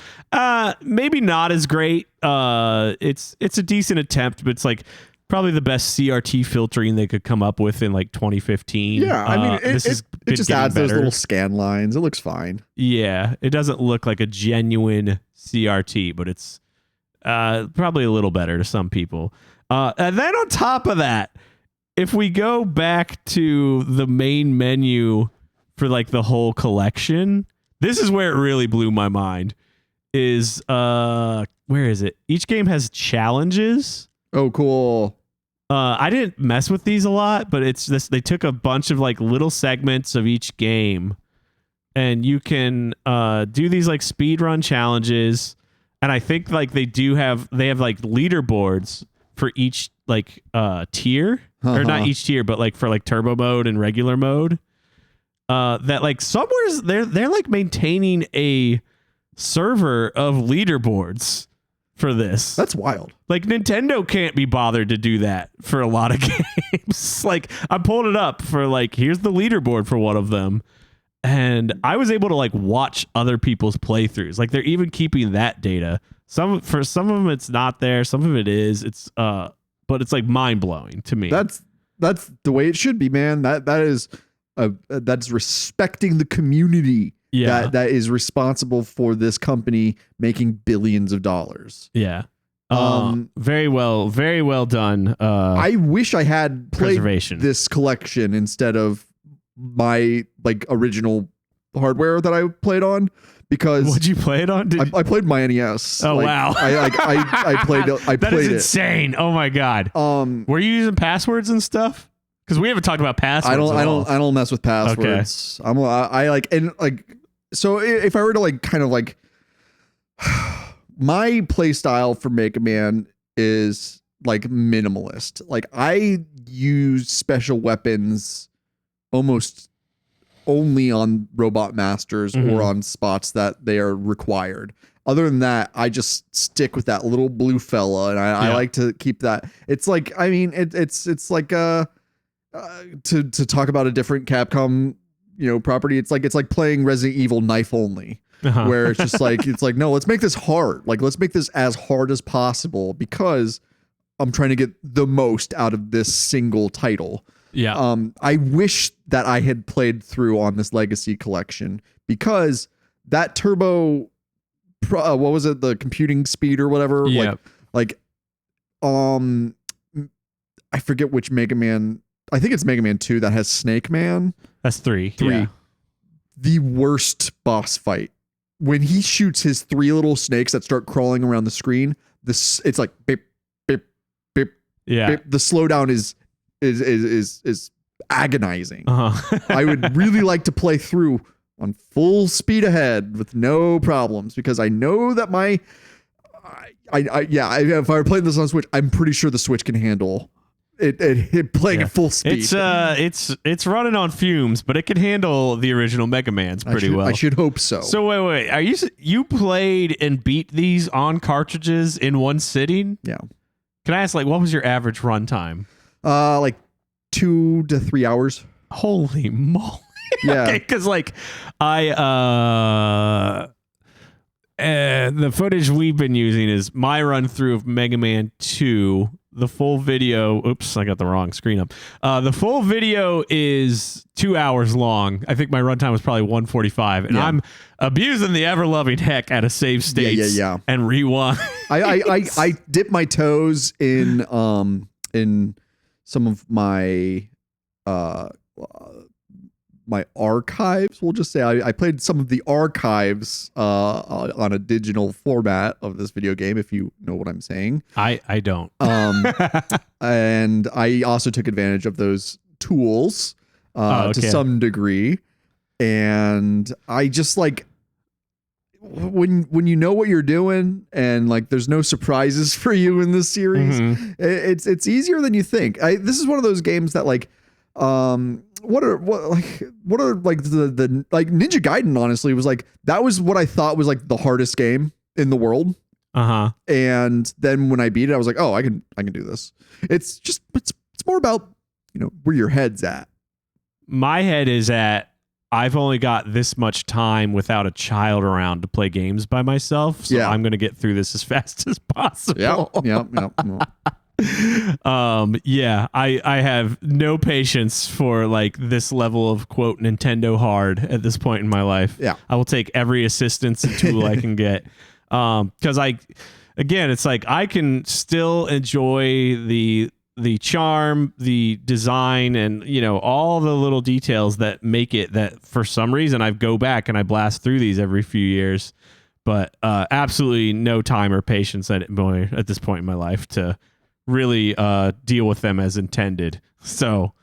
maybe not as great. It's a decent attempt, but it's like probably the best CRT filtering they could come up with in like 2015. Yeah, I mean, it just adds better. Those little scan lines. It looks fine. Yeah, it doesn't look like a genuine CRT, but it's probably a little better to some people. And then on top of that, if we go back to the main menu for like the whole collection, this is where it really blew my mind. Is where is it? Each game has challenges. Oh, cool. I didn't mess with these a lot, but it's this. They took a bunch of like little segments of each game, and you can do these like speed run challenges. And I think like they have like leaderboards for each like tier, or not each tier, but like for like turbo mode and regular mode. That like somewhere's they're like maintaining a server of leaderboards for this. That's wild. Like Nintendo can't be bothered to do that for a lot of games. Like I'm pulling it up for like, here's the leaderboard for one of them. And I was able to like watch other people's playthroughs. Like they're even keeping that data. For some of them it's not there. Some of it is. It's but it's like mind blowing to me. That's the way it should be, man. That's respecting the community. Yeah. That is responsible for this company making billions of dollars. Yeah. Very well done. I wish I had played this collection instead of my like original hardware that I played on, because what'd you play it on? I played my NES. Oh, wow. I played it. That is insane. Oh my God. Were you using passwords and stuff? Because we haven't talked about passwords. I don't mess with passwords. Okay. So if I were to like kind of like my play style for Mega Man is like minimalist. Like I use special weapons almost only on Robot Masters or on spots that they are required. Other than that, I just stick with that little blue fella, and I like to keep that. It's like, I mean, it's like to talk about a different Capcom property. It's like playing Resident Evil knife only, where it's just like, it's like, no, let's make this hard. Like, let's make this as hard as possible because I'm trying to get the most out of this single title. Yeah. I wish that I had played through on this Legacy collection, because that turbo, what was it? The computing speed or whatever. Yeah. I forget which Mega Man. I think it's Mega Man 2 that has Snake Man. That's 3. Yeah. The worst boss fight. When he shoots his 3 little snakes that start crawling around the screen, it's like beep, beep, beep. Yeah. Beep. The slowdown is agonizing. I would really like to play through on full speed ahead with no problems, because I know that if I were playing this on Switch, I'm pretty sure the Switch can handle it playing at full speed. It's running on fumes, but it can handle the original Mega Man's pretty well. I should hope so. So wait, are you played and beat these on cartridges in one sitting? Yeah. Can I ask, like, what was your average run time? Like 2 to 3 hours. Holy moly! Yeah. Okay, because like the footage we've been using is my run through of Mega Man 2. The full video, oops, I got the wrong screen up. The full video is 2 hours long. I think my runtime was probably 145, and I'm abusing the ever-loving heck out of save states and rewind. I dip my toes in some of my my archives. We'll just say I played some of the archives on a digital format of this video game, if you know what I'm saying. I don't. And I also took advantage of those tools to some degree. And I just like when you know what you're doing and like there's no surprises for you in this series, it's easier than you think. This is one of those games that like what are the like Ninja Gaiden honestly was like, that was what I thought was like the hardest game in the world. And then when I beat it, I was like, oh, I can do this. It's more about, you know, where your head's at. My head is at, I've only got this much time without a child around to play games by myself. So I'm going to get through this as fast as possible. Yeah. I have no patience for like this level of quote Nintendo hard at this point in my life. Yeah. I will take every assistance and tool I can get. Cause it's like, I can still enjoy the charm, the design, and, you know, all the little details that make it that for some reason I go back and I blast through these every few years, but, absolutely no time or patience at this point in my life to really deal with them as intended. So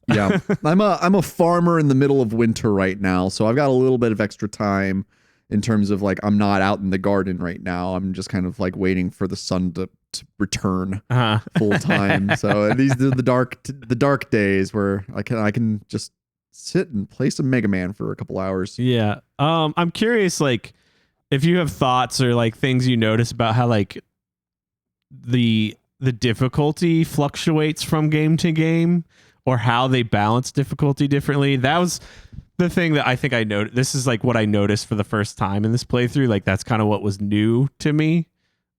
yeah, I'm a farmer in the middle of winter right now, so I've got a little bit of extra time in terms of like I'm not out in the garden right now. I'm just kind of like waiting for the sun to return full time. So these are the dark days where I can just sit and play some Mega Man for a couple hours. Yeah. I'm curious, like, if you have thoughts or like things you notice about how like the difficulty fluctuates from game to game, or how they balance difficulty differently. That was the thing that I think I noticed. This is like what I noticed for the first time in this playthrough. Like that's kind of what was new to me.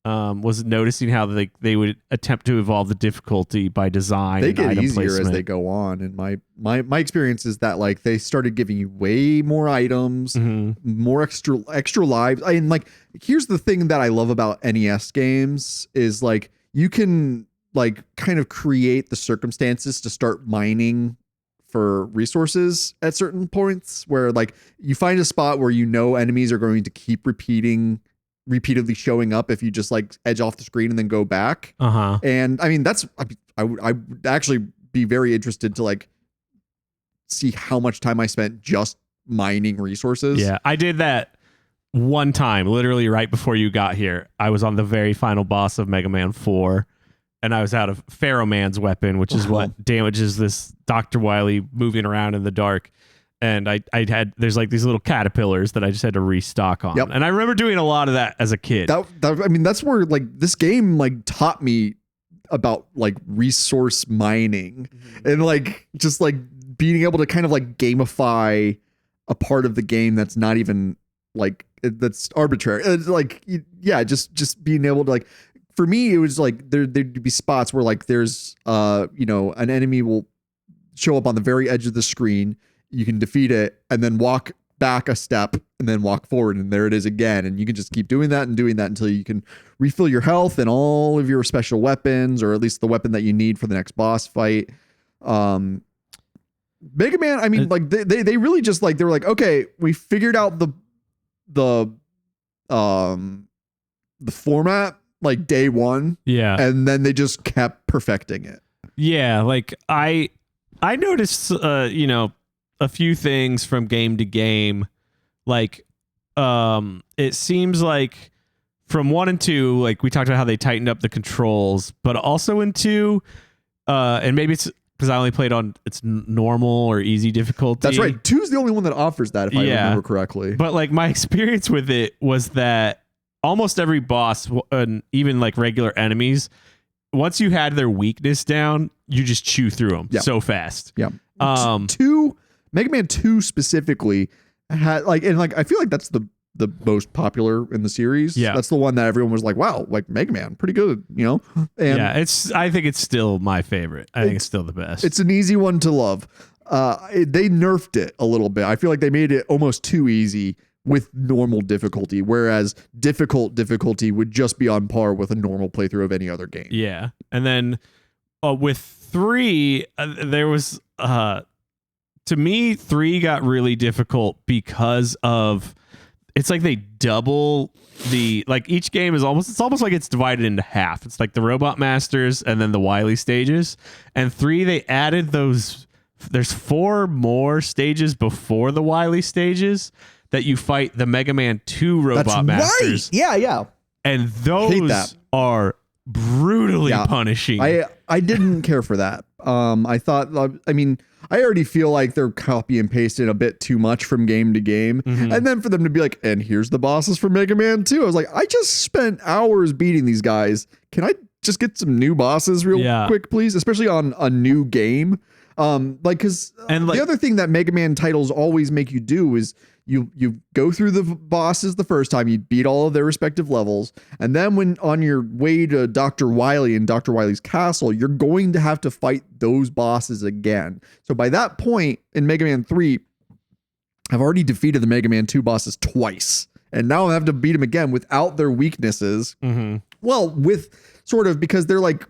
Was noticing how they would attempt to evolve the difficulty by design. They get easier placement as they go on. And my experience is that like they started giving you way more items, more extra lives. And like, here's the thing that I love about NES games is like, you can like kind of create the circumstances to start mining for resources at certain points where like you find a spot where you know enemies are going to keep repeatedly showing up if you just like edge off the screen and then go back. And I mean, I would actually be very interested to like see how much time I spent just mining resources. Yeah, I did that one time, literally right before you got here. I was on the very final boss of Mega Man 4, and I was out of Pharaoh Man's weapon, which is what damages this Dr. Wily moving around in the dark. And there's like these little caterpillars that I just had to restock on. And I remember doing a lot of that as a kid. I mean, that's where like this game like taught me about like resource mining and like just like being able to kind of like gamify a part of the game that's not even like that's arbitrary. It's like, yeah, just being able to like, for me, it was like there'd be spots where like there's you know, an enemy will show up on the very edge of the screen. You can defeat it and then walk back a step and then walk forward, and there it is again. And you can just keep doing that until you can refill your health and all of your special weapons, or at least the weapon that you need for the next boss fight. Mega Man, I mean, like they really just like, they were like, okay, we figured out the format like day one. Yeah. And then they just kept perfecting it. Yeah. Like I noticed, you know, a few things from game to game. Like, it seems like from 1 and 2, like we talked about how they tightened up the controls, but also in 2, And maybe it's because I only played on its normal or easy difficulty. That's right. 2's the only one that offers that, if I remember correctly. But like my experience with it was that almost every boss, and even like regular enemies, once you had their weakness down, you just chew through them so fast. Yeah. Mega Man 2 specifically had I feel like that's the most popular in the series. Yeah. That's the one that everyone was like, wow, like Mega Man, pretty good, you know? And I think it's still my favorite. I think it's still the best. It's an easy one to love. They nerfed it a little bit. I feel like they made it almost too easy with normal difficulty, whereas difficulty would just be on par with a normal playthrough of any other game. Yeah. And then with 3, there was, to me, 3 got really difficult because of, it's like they double each game is almost like it's divided into half. It's like the Robot Masters and then the Wily stages. And 3, they added there's 4 more stages before the Wily stages that you fight the Mega Man 2 Robot Masters. Right. Yeah. And those are brutally punishing. I didn't care for that. I thought, I already feel like they're copy and pasting a bit too much from game to game. Mm-hmm. And then for them to be like, and here's the bosses for Mega Man 2. I was like, I just spent hours beating these guys. Can I just get some new bosses real quick, please? Especially on a new game. Because the other thing that Mega Man titles always make you do is you go through the bosses the first time, you beat all of their respective levels, and then when on your way to Dr. Wily and Dr. Wily's castle, you're going to have to fight those bosses again. So by that point in Mega Man 3, I've already defeated the Mega Man 2 bosses twice, and now I have to beat them again without their weaknesses. Mm-hmm. Well, with sort of, because they're like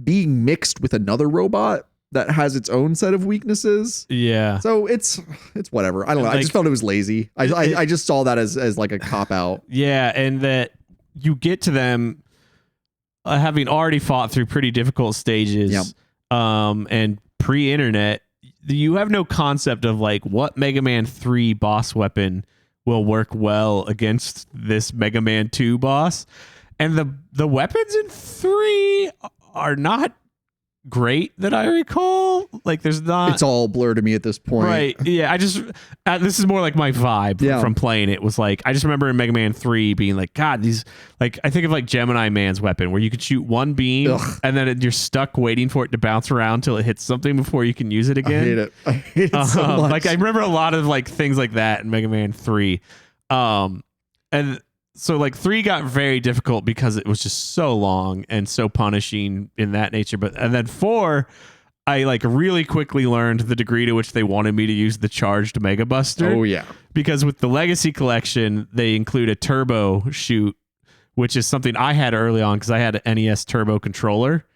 being mixed with another robot that has its own set of weaknesses. Yeah. So it's whatever. I don't know. I just felt it was lazy. I just saw that as like a cop out. Yeah. And that you get to them having already fought through pretty difficult stages. And pre-internet, you have no concept of like what Mega Man 3 boss weapon will work well against this Mega Man 2 boss. And the weapons in 3 are not great that I recall. Like there's not, it's all blur to me at this point. Right. Yeah. I just this is more like my vibe from playing it was like, I just remember in Mega Man 3 being like, God, these, like, I think of like Gemini Man's weapon where you could shoot one beam and then you're stuck waiting for it to bounce around till it hits something before you can use it again. I hate it so much. Like I remember a lot of like things like that in Mega Man 3. And so like 3 got very difficult because it was just so long and so punishing in that nature. And then 4, I like really quickly learned the degree to which they wanted me to use the charged Mega Buster. Oh yeah. Because with the Legacy Collection, they include a turbo shoot, which is something I had early on because I had an NES Turbo controller.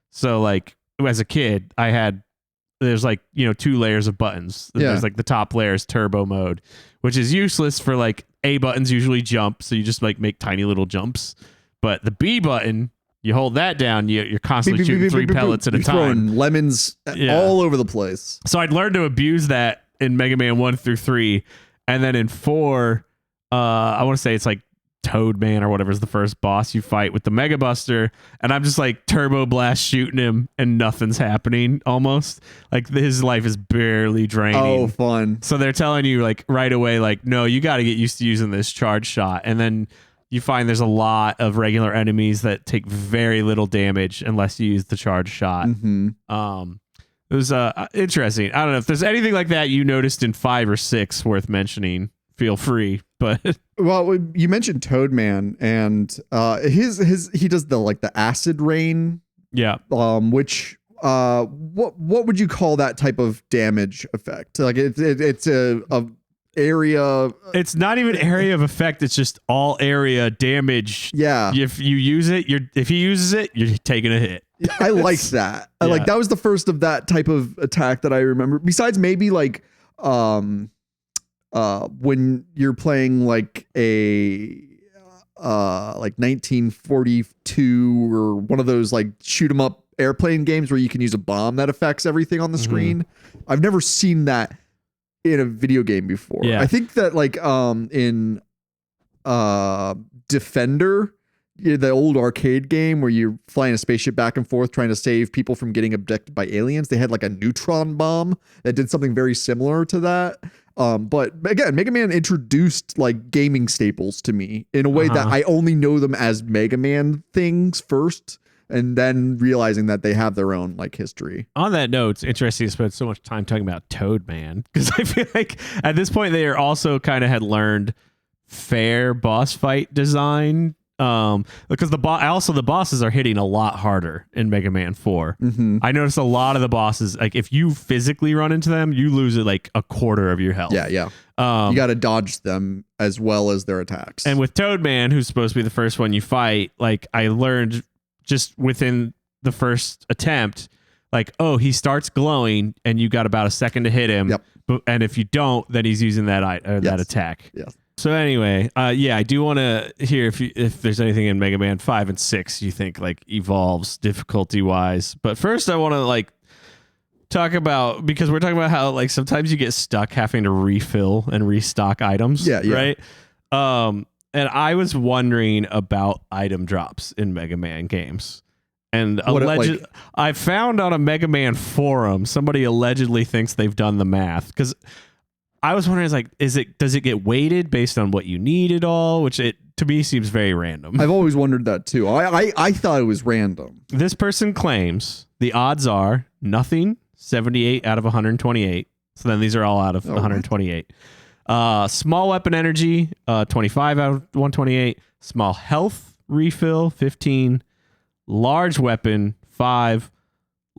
So like as a kid, there's like, 2 layers of buttons. Yeah. There's like the top layer is turbo mode, which is useless for like A buttons usually jump. So you just like make tiny little jumps. But the B button, you hold that down, you're constantly shooting 3 pellets at a time. Throwing lemons all over the place. So I'd learned to abuse that in Mega Man 1 through 3. And then in 4, I want to say it's like Toad Man or whatever is the first boss you fight with the Mega Buster, and I'm just like turbo blast shooting him and nothing's happening almost. Like his life is barely draining. Oh, fun. So they're telling you like right away, like, no, you got to get used to using this charge shot. And then you find there's a lot of regular enemies that take very little damage unless you use the charge shot. Mm-hmm. It was interesting. I don't know if there's anything like that you noticed in 5 or 6 worth mentioning. Feel free, but well, you mentioned Toad Man, and he does the acid rain. Yeah. Which what would you call that type of damage effect? Like it's a area. It's not even area of effect. It's just all area damage. Yeah. If you use it, if he uses it, you're taking a hit. I like that. I like that was the first of that type of attack that I remember. Besides maybe like when you're playing like a like 1942 or one of those like shoot 'em up airplane games where you can use a bomb that affects everything on the screen. I've never seen that in a video game before. I think that like in Defender, the old arcade game where you're flying a spaceship back and forth trying to save people from getting abducted by aliens. They had like a neutron bomb that did something very similar to that. But again, Mega Man introduced like gaming staples to me in a way that I only know them as Mega Man things first, and then realizing that they have their own like history. On that note, it's interesting to spend so much time talking about Toad Man, because I feel like at this point they are also kind of had learned fair boss fight design. Because the bosses are hitting a lot harder in Mega Man 4. I noticed a lot of the bosses, like if you physically run into them, you lose like a quarter of your health. Yeah. You got to dodge them as well as their attacks. And with Toad Man, who's supposed to be the first one you fight, like I learned just within the first attempt, like, oh, he starts glowing and you got about a second to hit him. But, and if you don't, then he's using that attack. Yes. So anyway, I do want to hear if there's anything in Mega Man 5 and 6 you think like evolves difficulty wise. But first I want to like talk about, because we're talking about how like sometimes you get stuck having to refill and restock items. Yeah. Right. And I was wondering about item drops in Mega Man games. And I found on a Mega Man forum, somebody allegedly thinks they've done the math, because I was wondering, like, does it get weighted based on what you need at all? Which to me seems very random. I've always wondered that too. I thought it was random. This person claims the odds are nothing, 78 out of 128. So then these are all out of 128. Small weapon energy, 25 out of 128. Small health refill, 15. Large weapon, 5.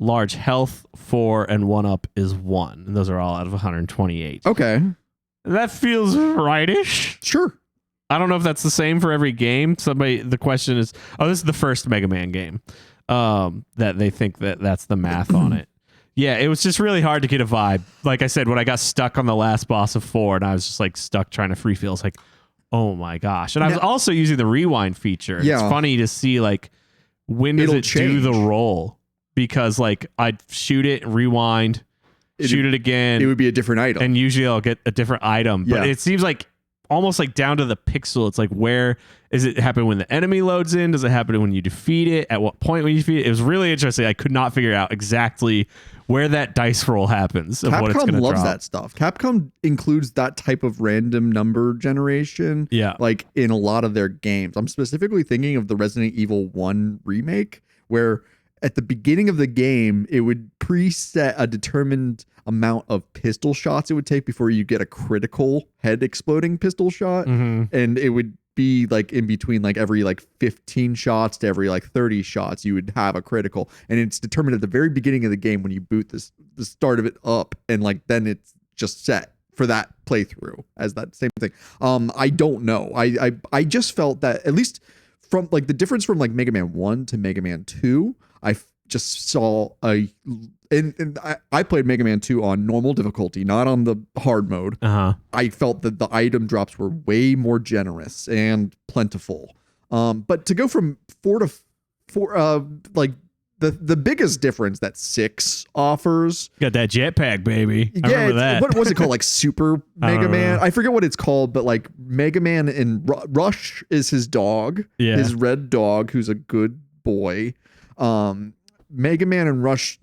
Large health, 4, and 1-up is 1. And those are all out of 128. Okay. That feels rightish. Sure. I don't know if that's the same for every game. The question is, this is the first Mega Man game that they think that's the math on it. Yeah, it was just really hard to get a vibe. Like I said, when I got stuck on the last boss of 4 and I was just like stuck trying to free feel, it's like, oh my gosh. And I was also using the rewind feature. Yeah. It's funny to see like, when does it do the roll? Because like I'd shoot it, rewind, shoot it again. It would be a different item. And usually I'll get a different item. But it seems like almost like down to the pixel. It's like, where is it happen when the enemy loads in? Does it happen when you defeat it? At what point when you defeat it? It was really interesting. I could not figure out exactly where that dice roll happens of what it's going to drop. Capcom loves that stuff. Capcom includes that type of random number generation. Yeah. Like in a lot of their games. I'm specifically thinking of the Resident Evil 1 remake, where at the beginning of the game, it would preset a determined amount of pistol shots it would take before you get a critical head exploding pistol shot. And it would be like in between like every like 15 shots to every like 30 shots, you would have a critical. And it's determined at the very beginning of the game when you boot the start of it up, and like then it's just set for that playthrough as that same thing. I don't know. I just felt that at least from like the difference from like Mega Man 1 to Mega Man 2, I just saw and I played Mega Man 2 on normal difficulty, not on the hard mode. I felt that the item drops were way more generous and plentiful. But to go from 4 to 4, like the biggest difference that 6 offers. Got that jetpack, baby. I remember that. What was it called? Like Super Mega Man? I forget what it's called, but like Mega Man in Rush is his dog, his red dog, who's a good boy. Mega Man and Rush,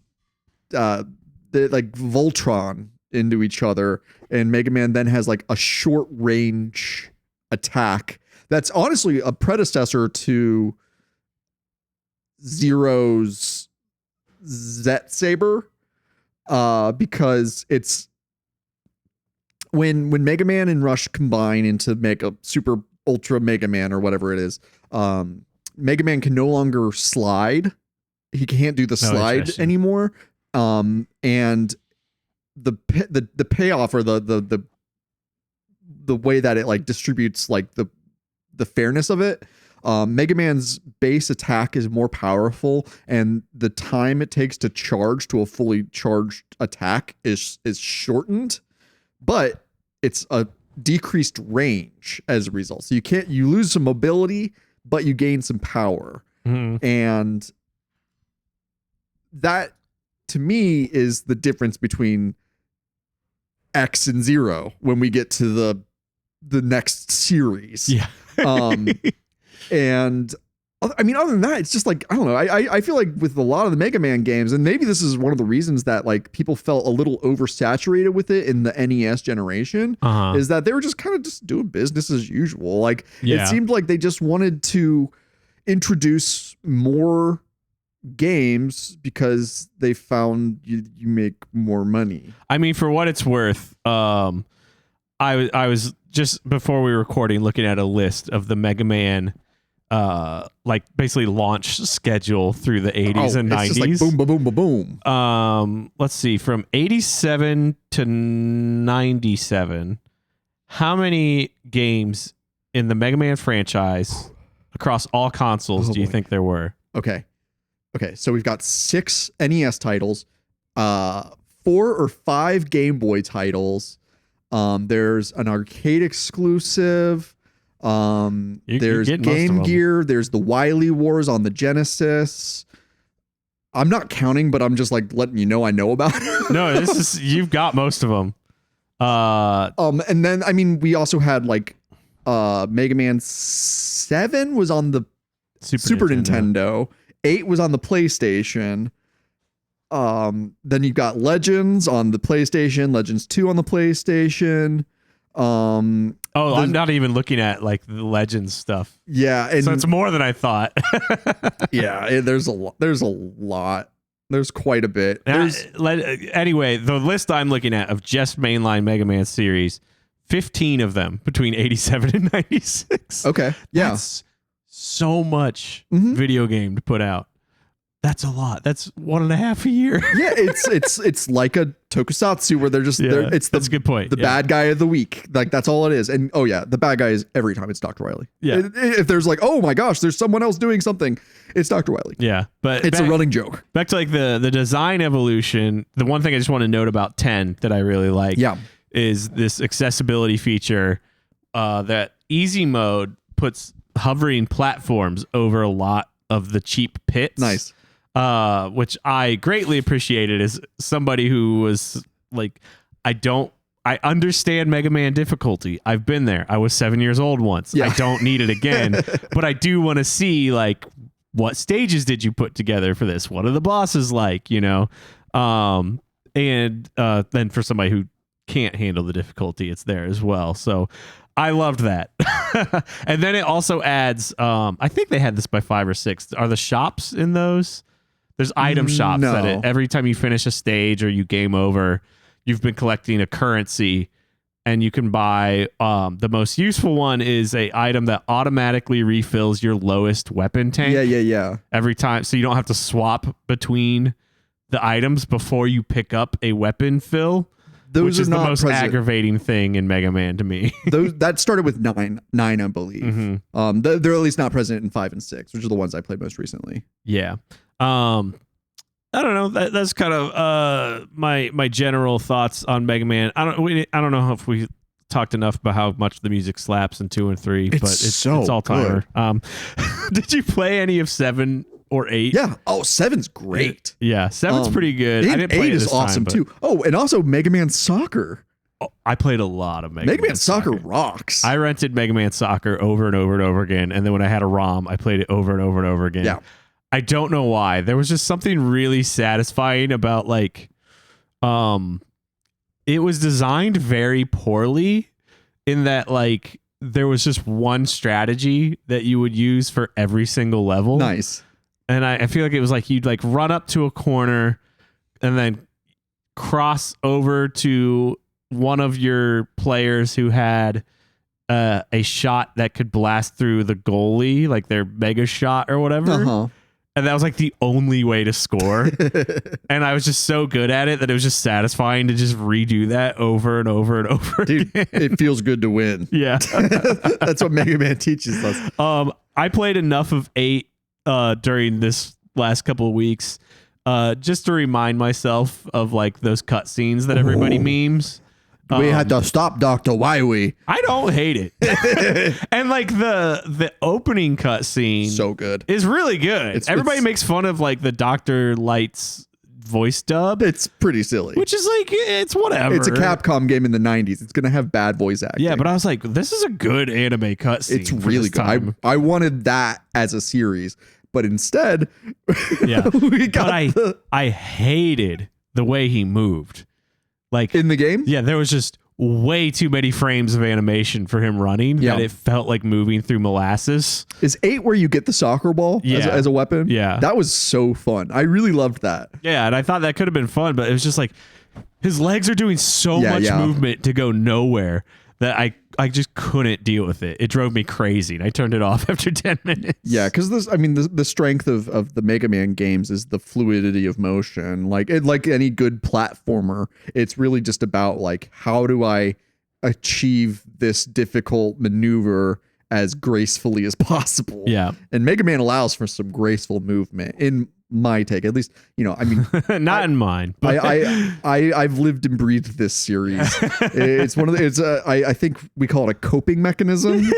they like Voltron into each other, and Mega Man then has like a short range attack that's honestly a predecessor to Zero's Zet Saber, because it's when Mega Man and Rush combine into make a Super Ultra Mega Man or whatever it is. Mega Man can no longer slide. He can't do the slide anymore. And the payoff or the way that it like distributes like the fairness of it. Mega Man's base attack is more powerful, and the time it takes to charge to a fully charged attack is shortened, but it's a decreased range as a result. So you lose some mobility, but you gain some power. And that to me is the difference between X and 0 when we get to the next series. Yeah. And I mean, other than that, it's just like, I don't know. I feel like with a lot of the Mega Man games, and maybe this is one of the reasons that like people felt a little oversaturated with it in the NES generation, is that they were just kind of just doing business as usual. Like it seemed like they just wanted to introduce more games because they found you make more money. I mean, for what it's worth, I was just before we were recording looking at a list of the Mega Man like basically launch schedule through the 80s and 90s. Just like boom, boom, boom, boom, boom. Let's see, from 87 to 97, how many games in the Mega Man franchise across all consoles do you think there were? Okay, so we've got 6 NES titles, 4 or 5 Game Boy titles. There's an arcade exclusive. There's Game Gear. There's the Wily Wars on the Genesis. I'm not counting, but I'm just like letting you know I know about it. No, you've got most of them. And then I mean we also had like Mega Man 7 was on the Super Nintendo. 8 was on the PlayStation. Then you've got Legends on the PlayStation, Legends 2 on the PlayStation. I'm not even looking at like the Legends stuff. Yeah, and so it's more than I thought. Yeah, there's a lot. There's quite a bit. Anyway, the list I'm looking at of just mainline Mega Man series, 15 of them between 87 and 96. Okay, yeah, that's so much video game to put out. That's a lot. That's 1.5 a year. Yeah, it's like a tokusatsu where they're just it's that's a good point. The bad guy of the week. Like that's all it is. And oh yeah, the bad guy is every time it's Dr. Wily. Yeah. If there's like, oh my gosh, there's someone else doing something, it's Dr. Wily. Yeah. But it's a running joke. Back to like the design evolution, the one thing I just want to note about 10 that I really like is this accessibility feature that easy mode puts hovering platforms over a lot of the cheap pits. Nice. Which I greatly appreciated as somebody who was like, I understand Mega Man difficulty. I've been there. I was 7 years old once. I don't need it again, but I do want to see like, what stages did you put together for this? What are the bosses like, you know? And then for somebody who can't handle the difficulty, it's there as well. So I loved that. And then it also adds, I think they had this by 5 or 6. Are the shops in those? There's item shops that every time you finish a stage or you game over, you've been collecting a currency and you can buy, the most useful one is a item that automatically refills your lowest weapon tank. Yeah. Every time. So you don't have to swap between the items before you pick up a weapon fill. Which is the most aggravating thing in Mega Man to me. That started with 9, I believe. They're at least not present in 5 and 6, which are the ones I played most recently. Yeah. I don't know. That's kind of my general thoughts on Mega Man. I don't know if we talked enough about how much the music slaps in 2 and 3, but it's all timer. Did you play any of 7 or 8? Yeah. Oh, 7's great. Yeah, 7's pretty good. I didn't play 8 is awesome too. Oh, and also Mega Man Soccer. Oh, I played a lot of Mega Man Soccer rocks. I rented Mega Man Soccer over and over and over again, and then when I had a ROM, I played it over and over and over again. Yeah. I don't know why. There was just something really satisfying about like, it was designed very poorly in that like there was just one strategy that you would use for every single level. Nice. And I feel like it was like you'd like run up to a corner and then cross over to one of your players who had a shot that could blast through the goalie, like their mega shot or whatever. And that was like the only way to score. And I was just so good at it that it was just satisfying to just redo that over and over and over Dude, again. It feels good to win. Yeah. That's what Mega Man teaches us. I played enough of 8 during this last couple of weeks just to remind myself of like those cutscenes that everybody memes. We had to stop Dr. Wily. I don't hate it. And like the opening cutscene so good. is really good. Everybody makes fun of like the Dr. Light's voice dub. It's pretty silly. Which is like, it's whatever. It's a Capcom game in the 90s. It's going to have bad voice acting. Yeah, but I was like, this is a good anime cutscene. It's really good. I wanted that as a series, but instead, we got I hated the way he moved. Like in the game? Yeah, there was just way too many frames of animation for him running that it felt like moving through molasses. Is 8 where you get the soccer ball as a weapon? Yeah. That was so fun. I really loved that. Yeah, and I thought that could have been fun, but it was just like his legs are doing so much movement to go nowhere that I just couldn't deal with it. It drove me crazy, and I turned it off after 10 minutes. Yeah, because the strength of the Mega Man games is the fluidity of motion. Like any good platformer, it's really just about like, how do I achieve this difficult maneuver as gracefully as possible? Yeah, and Mega Man allows for some graceful movement in my take, at least. I mean, not in mine, but I've lived and breathed this series. It's one of the, I think we call it a coping mechanism,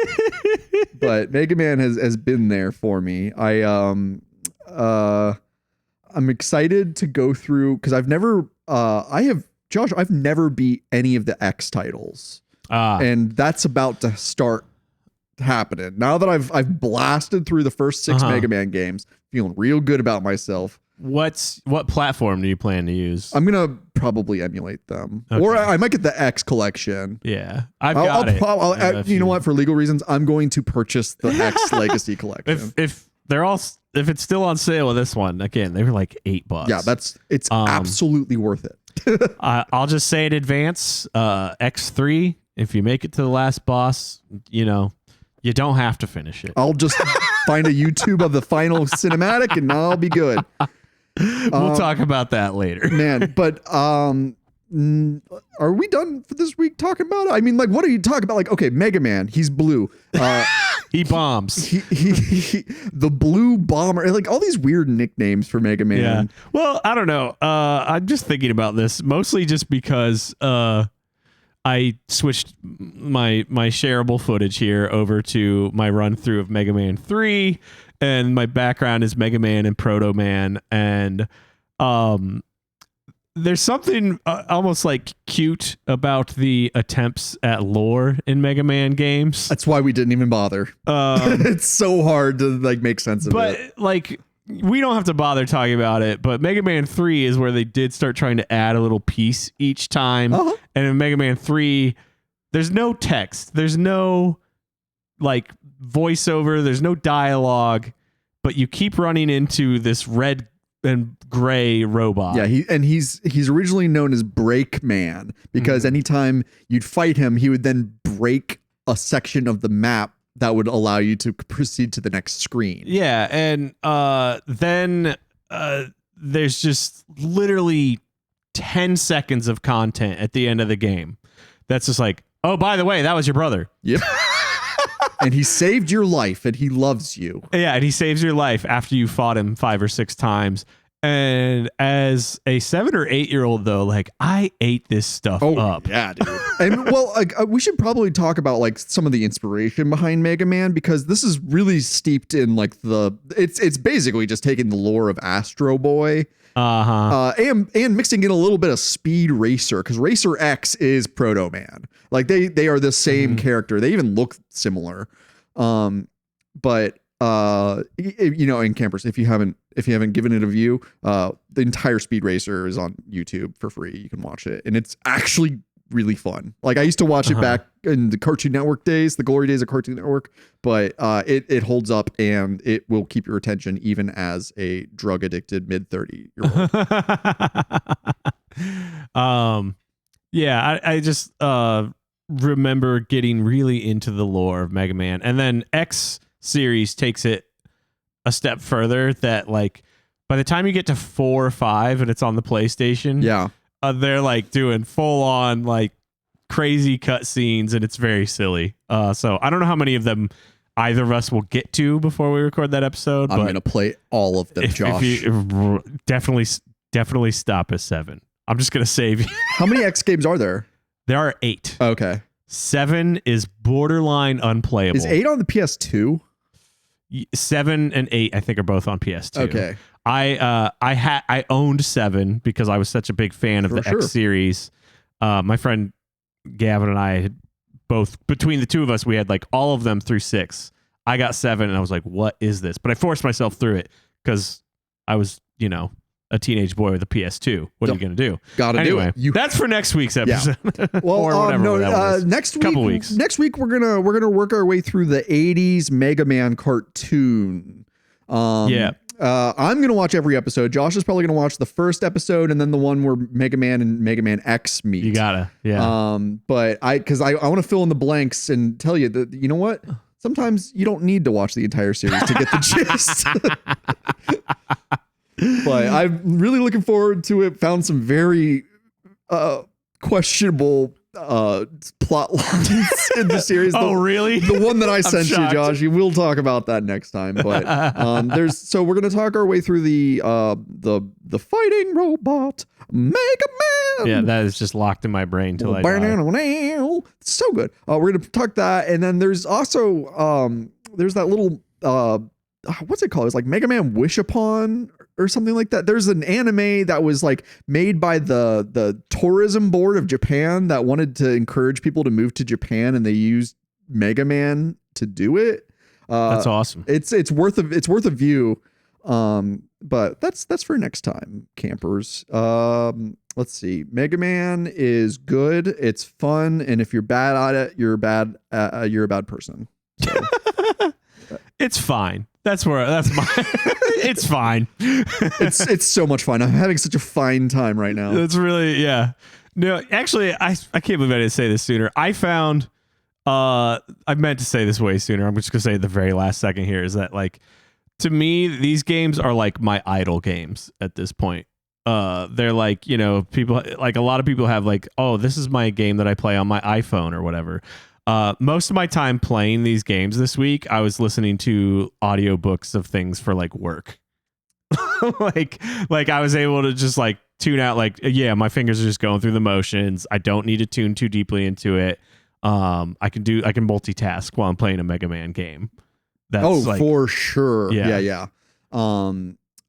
but Mega Man has been there for me. I'm excited to go through, because I've never beat any of the X titles, and that's about to start happening now that I've blasted through the first 6 Mega Man games. Feeling real good about myself. What platform do you plan to use? I'm gonna probably emulate them, or I might get the X collection. Yeah, I've got it. You know what? For legal reasons, I'm going to purchase the X Legacy collection. If it's still on sale with this one, again, they were like $8. Yeah, it's absolutely worth it. I'll just say in advance, X3. If you make it to the last boss, you don't have to finish it. I'll just find a YouTube of the final cinematic and I'll be good. We'll talk about that later. Man, but are we done for this week talking about it? I mean, like, what are you talking about? Like, okay, Mega Man, he's blue. He bombs. He the blue bomber, like all these weird nicknames for Mega Man. Yeah. Well, I don't know. I'm just thinking about this mostly just because I switched my shareable footage here over to my run through of Mega Man 3, and my background is Mega Man and Proto Man, and there's something almost like cute about the attempts at lore in Mega Man games. That's why we didn't even bother. It's so hard to like make sense of it. But like, we don't have to bother talking about it, but Mega Man 3 is where they did start trying to add a little piece each time. And in Mega Man 3, there's no text. There's no like voiceover. There's no dialogue, but you keep running into this red and gray robot. Yeah, he's originally known as Break Man because anytime you'd fight him, he would then break a section of the map that would allow you to proceed to the next screen. Yeah, and then there's just literally 10 seconds of content at the end of the game that's just like, oh, by the way, that was your brother. Yep. And he saved your life, and he loves you. Yeah, and he saves your life after you fought him 5 or 6 times. And as a 7 or 8 year old, though, like, I ate this stuff up. Yeah, dude. And well, like, we should probably talk about like some of the inspiration behind Mega Man, because this is really steeped in like it's basically just taking the lore of Astro Boy. And mixing in a little bit of Speed Racer, because Racer X is Proto Man. Like they are the same character. They even look similar. But in campers, if you haven't given it a view, the entire Speed Racer is on YouTube for free. You can watch it, and it's actually really fun. Like, I used to watch it back in the Cartoon Network days, the glory days of Cartoon Network, but it holds up, and it will keep your attention even as a drug addicted mid-30-year-old. I just remember getting really into the lore of Mega Man, and then X series takes it a step further, that like by the time you get to 4 or 5 and it's on the PlayStation, they're like doing full on like crazy cutscenes, and it's very silly. So I don't know how many of them either of us will get to before we record that episode. I'm gonna play all of them, Josh. If you, definitely stop at 7. I'm just gonna save you. How many X games are there? There are 8. Okay. 7 is borderline unplayable. Is 8 on the PS2? 7 and 8, I think, are both on PS2. Okay. I owned 7 because I was such a big fan of the X series. My friend Gavin and I had both, between the two of us, we had like all of them through 6. I got 7 and I was like, what is this? But I forced myself through it because I was, a teenage boy with a PS2. What are you going to do? Gotta do it. That's for next week's episode. Yeah. Well, or whatever next week, couple weeks. Next week we're gonna work our way through the 80s Mega Man cartoon. I'm gonna watch every episode. Josh is probably gonna watch the first episode and then the one where Mega Man and Mega Man X meet. You gotta, yeah. But I want to fill in the blanks and tell you that, you know what? Sometimes you don't need to watch the entire series to get the gist. But I'm really looking forward to it. Found some very questionable plot lines in the series. Really? The one that I sent you, Josh. You will talk about that next time. But so we're gonna talk our way through the fighting robot Mega Man. Yeah, that is just locked in my brain till I die. So good. We're gonna talk that, and then there's also there's that little what's it called? It's like Mega Man Wish Upon or something like that. There's an anime that was like made by the tourism board of Japan that wanted to encourage people to move to Japan, and they used Mega Man to do it. That's awesome. It's worth a view. But that's for next time, campers. Let's see. Mega Man is good. It's fun, and if you're bad at it, you're a bad person. So. It's fine. That's my. It's fine. It's so much fun. I'm having such a fine time right now. It's really, yeah. No, actually, I can't believe I didn't say this sooner. I found. I meant to say this way sooner. I'm just gonna say it the very last second here. Is that like, to me, these games are like my idol games at this point. They're like, people, like a lot of people have like, oh, this is my game that I play on my iPhone or whatever. Most of my time playing these games this week, I was listening to audiobooks of things for like work. like I was able to just like tune out, like, yeah, my fingers are just going through the motions. I don't need to tune too deeply into it. I can multitask while I'm playing a Mega Man game. That's for sure. Yeah.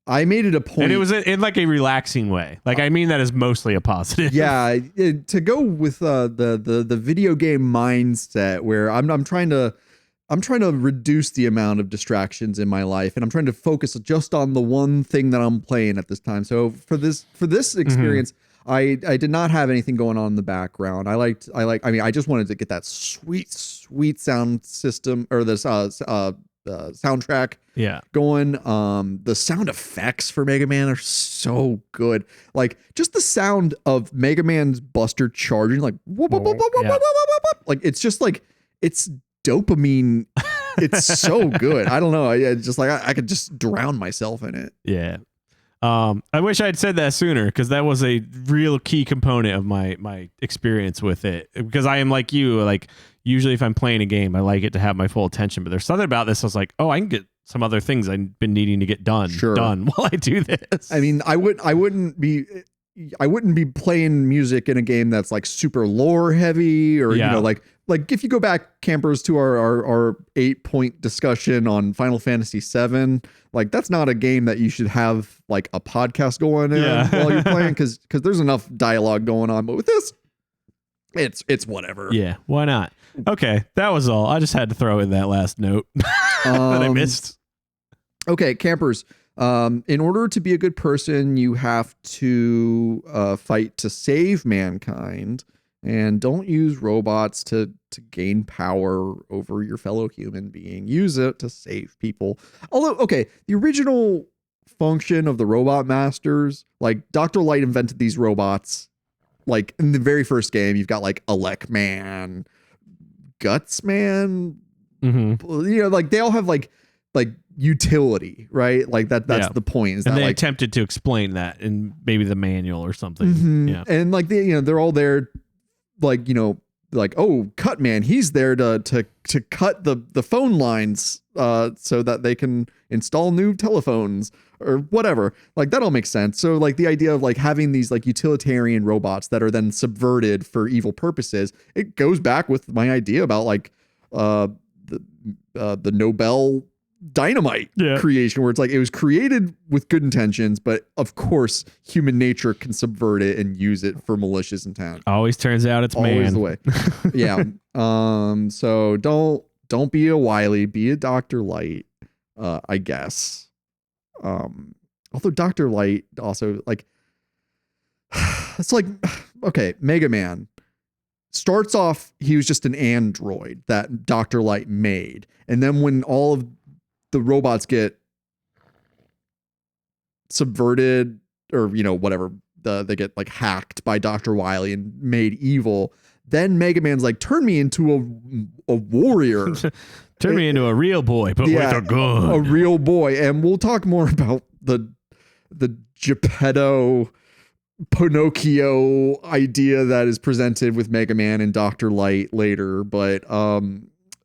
I made it a point, and it was in like a relaxing way. Like, I mean that is mostly a positive. Yeah, to go with the video game mindset, where I'm trying to reduce the amount of distractions in my life, and I'm trying to focus just on the one thing that I'm playing at this time. So for this experience, I did not have anything going on in the background. I just wanted to get that sweet sound system, or this soundtrack going. The sound effects for Mega Man are so good. Like, just the sound of Mega Man's Buster charging, like whoop, whoop, whoop, whoop, whoop, whoop, whoop, whoop. Like, it's just like, it's dopamine. It's so good. I don't know. I just like, I could just drown myself in it. Yeah. I wish I had said that sooner, because that was a real key component of my experience with it. Because I am like you, like, usually if I'm playing a game, I like it to have my full attention. But there's something about this. I was like, oh, I can get some other things I've been needing to get done while I do this. I mean, I wouldn't be playing music in a game that's like super lore heavy, or like if you go back, campers, to our 8-point discussion on Final Fantasy VII, like, that's not a game that you should have like a podcast going in while you're playing, because there's enough dialogue going on. But with this, it's whatever. Yeah, why not? Okay, that was all. I just had to throw in that last note that I missed. Okay, campers. In order to be a good person, you have to fight to save mankind, and don't use robots to gain power over your fellow human being. Use it to save people. Although, okay, the original function of the robot masters, like, Dr. Light invented these robots. Like, in the very first game, you've got like Elec Man, Guts Man. Like, they all have like utility, right? Like, that's the point. Is and that, they like, attempted to explain that in maybe the manual or something. Yeah. And like, they're all there, like, like, oh, Cut Man, he's there to cut the phone lines so that they can install new telephones or whatever. Like, that all makes sense. So, like, the idea of like having these like utilitarian robots that are then subverted for evil purposes, it goes back with my idea about like the Nobel dynamite creation where it's like it was created with good intentions, but of course human nature can subvert it and use it for malicious intent. Always turns out it's always man. the way. Yeah. So don't be a Wily, be a Dr. Light, I guess. Although Dr. Light also like it's like okay, Mega Man starts off, he was just an android that Dr. Light made. And then when all of the robots get subverted or, you know, whatever, they get like hacked by Dr. Wily and made evil, then Mega Man's like, turn me into a warrior. Turn me into a real boy, but with a gun. A real boy. And we'll talk more about the Geppetto Pinocchio idea that is presented with Mega Man and Dr. Light later, but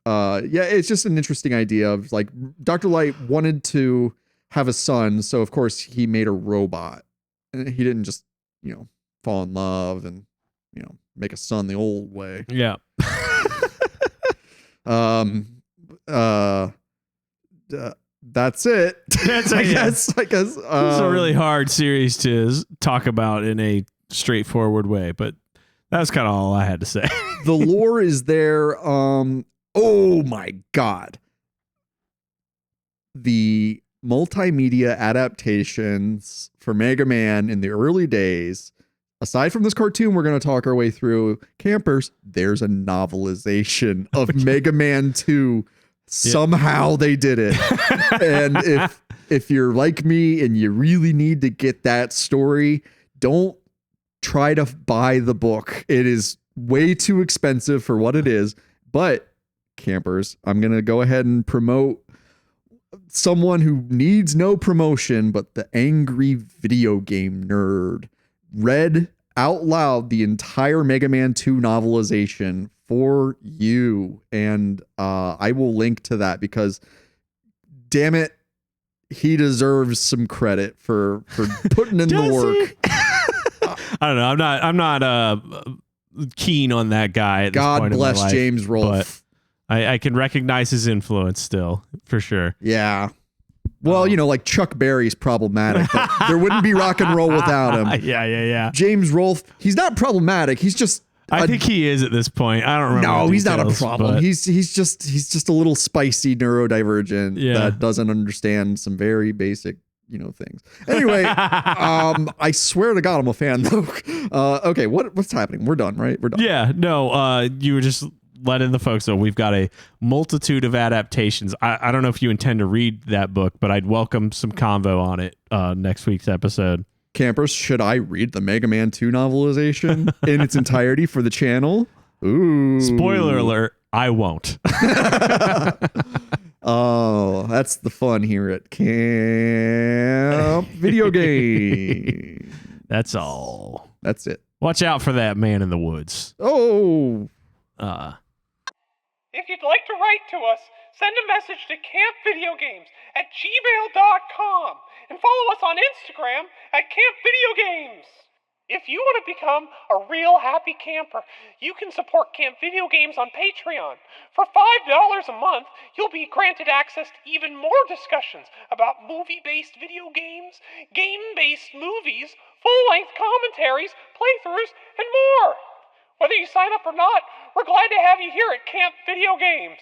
it's just an interesting idea of like Dr. Light wanted to have a son, so of course he made a robot, and he didn't just, you know, fall in love and, you know, make a son the old way. Yeah. That's it. I guess. I guess. This is a really hard series to talk about in a straightforward way, but that's kind of all I had to say. The lore is there. Oh my God. The multimedia adaptations for Mega Man in the early days, aside from this cartoon we're going to talk our way through, campers, there's a novelization of Mega Man 2. Somehow they did it. And if you're like me and you really need to get that story, don't try to buy the book. It is way too expensive for what it is. But campers, I'm going to go ahead and promote someone who needs no promotion, but the Angry Video Game Nerd read out loud the entire Mega Man 2 novelization for you, and I will link to that because damn it, he deserves some credit for putting in the work. I don't know. I'm not keen on that guy at this God point in my bless life, James Rolfe. I can recognize his influence still, for sure. Yeah. Well, you know, like Chuck Berry's problematic, but there wouldn't be rock and roll without him. Yeah. James Rolfe, he's not problematic. He's just I think he is at this point. I don't remember. No, he's not a details, problem. but He's just a little spicy neurodivergent that doesn't understand some very basic, you know, things. Anyway, I swear to God, I'm a fan though. Okay, what's happening? We're done, right? We're done. Yeah, no, you were just letting the folks know we've got a multitude of adaptations. I don't know if you intend to read that book, but I'd welcome some convo on it next week's episode. Campers, should I read the Mega Man 2 novelization in its entirety for the channel? Ooh. Spoiler alert, I won't. Oh, that's the fun here at Camp Video Game. That's all. That's it. Watch out for that man in the woods. Oh. If you'd like to write to us, send a message to campvideogames@gmail.com and follow us on Instagram at Camp Video Games. If you want to become a real happy camper, you can support Camp Video Games on Patreon. For $5 a month, you'll be granted access to even more discussions about movie-based video games, game-based movies, full-length commentaries, playthroughs, and more. Whether you sign up or not, we're glad to have you here at Camp Video Games.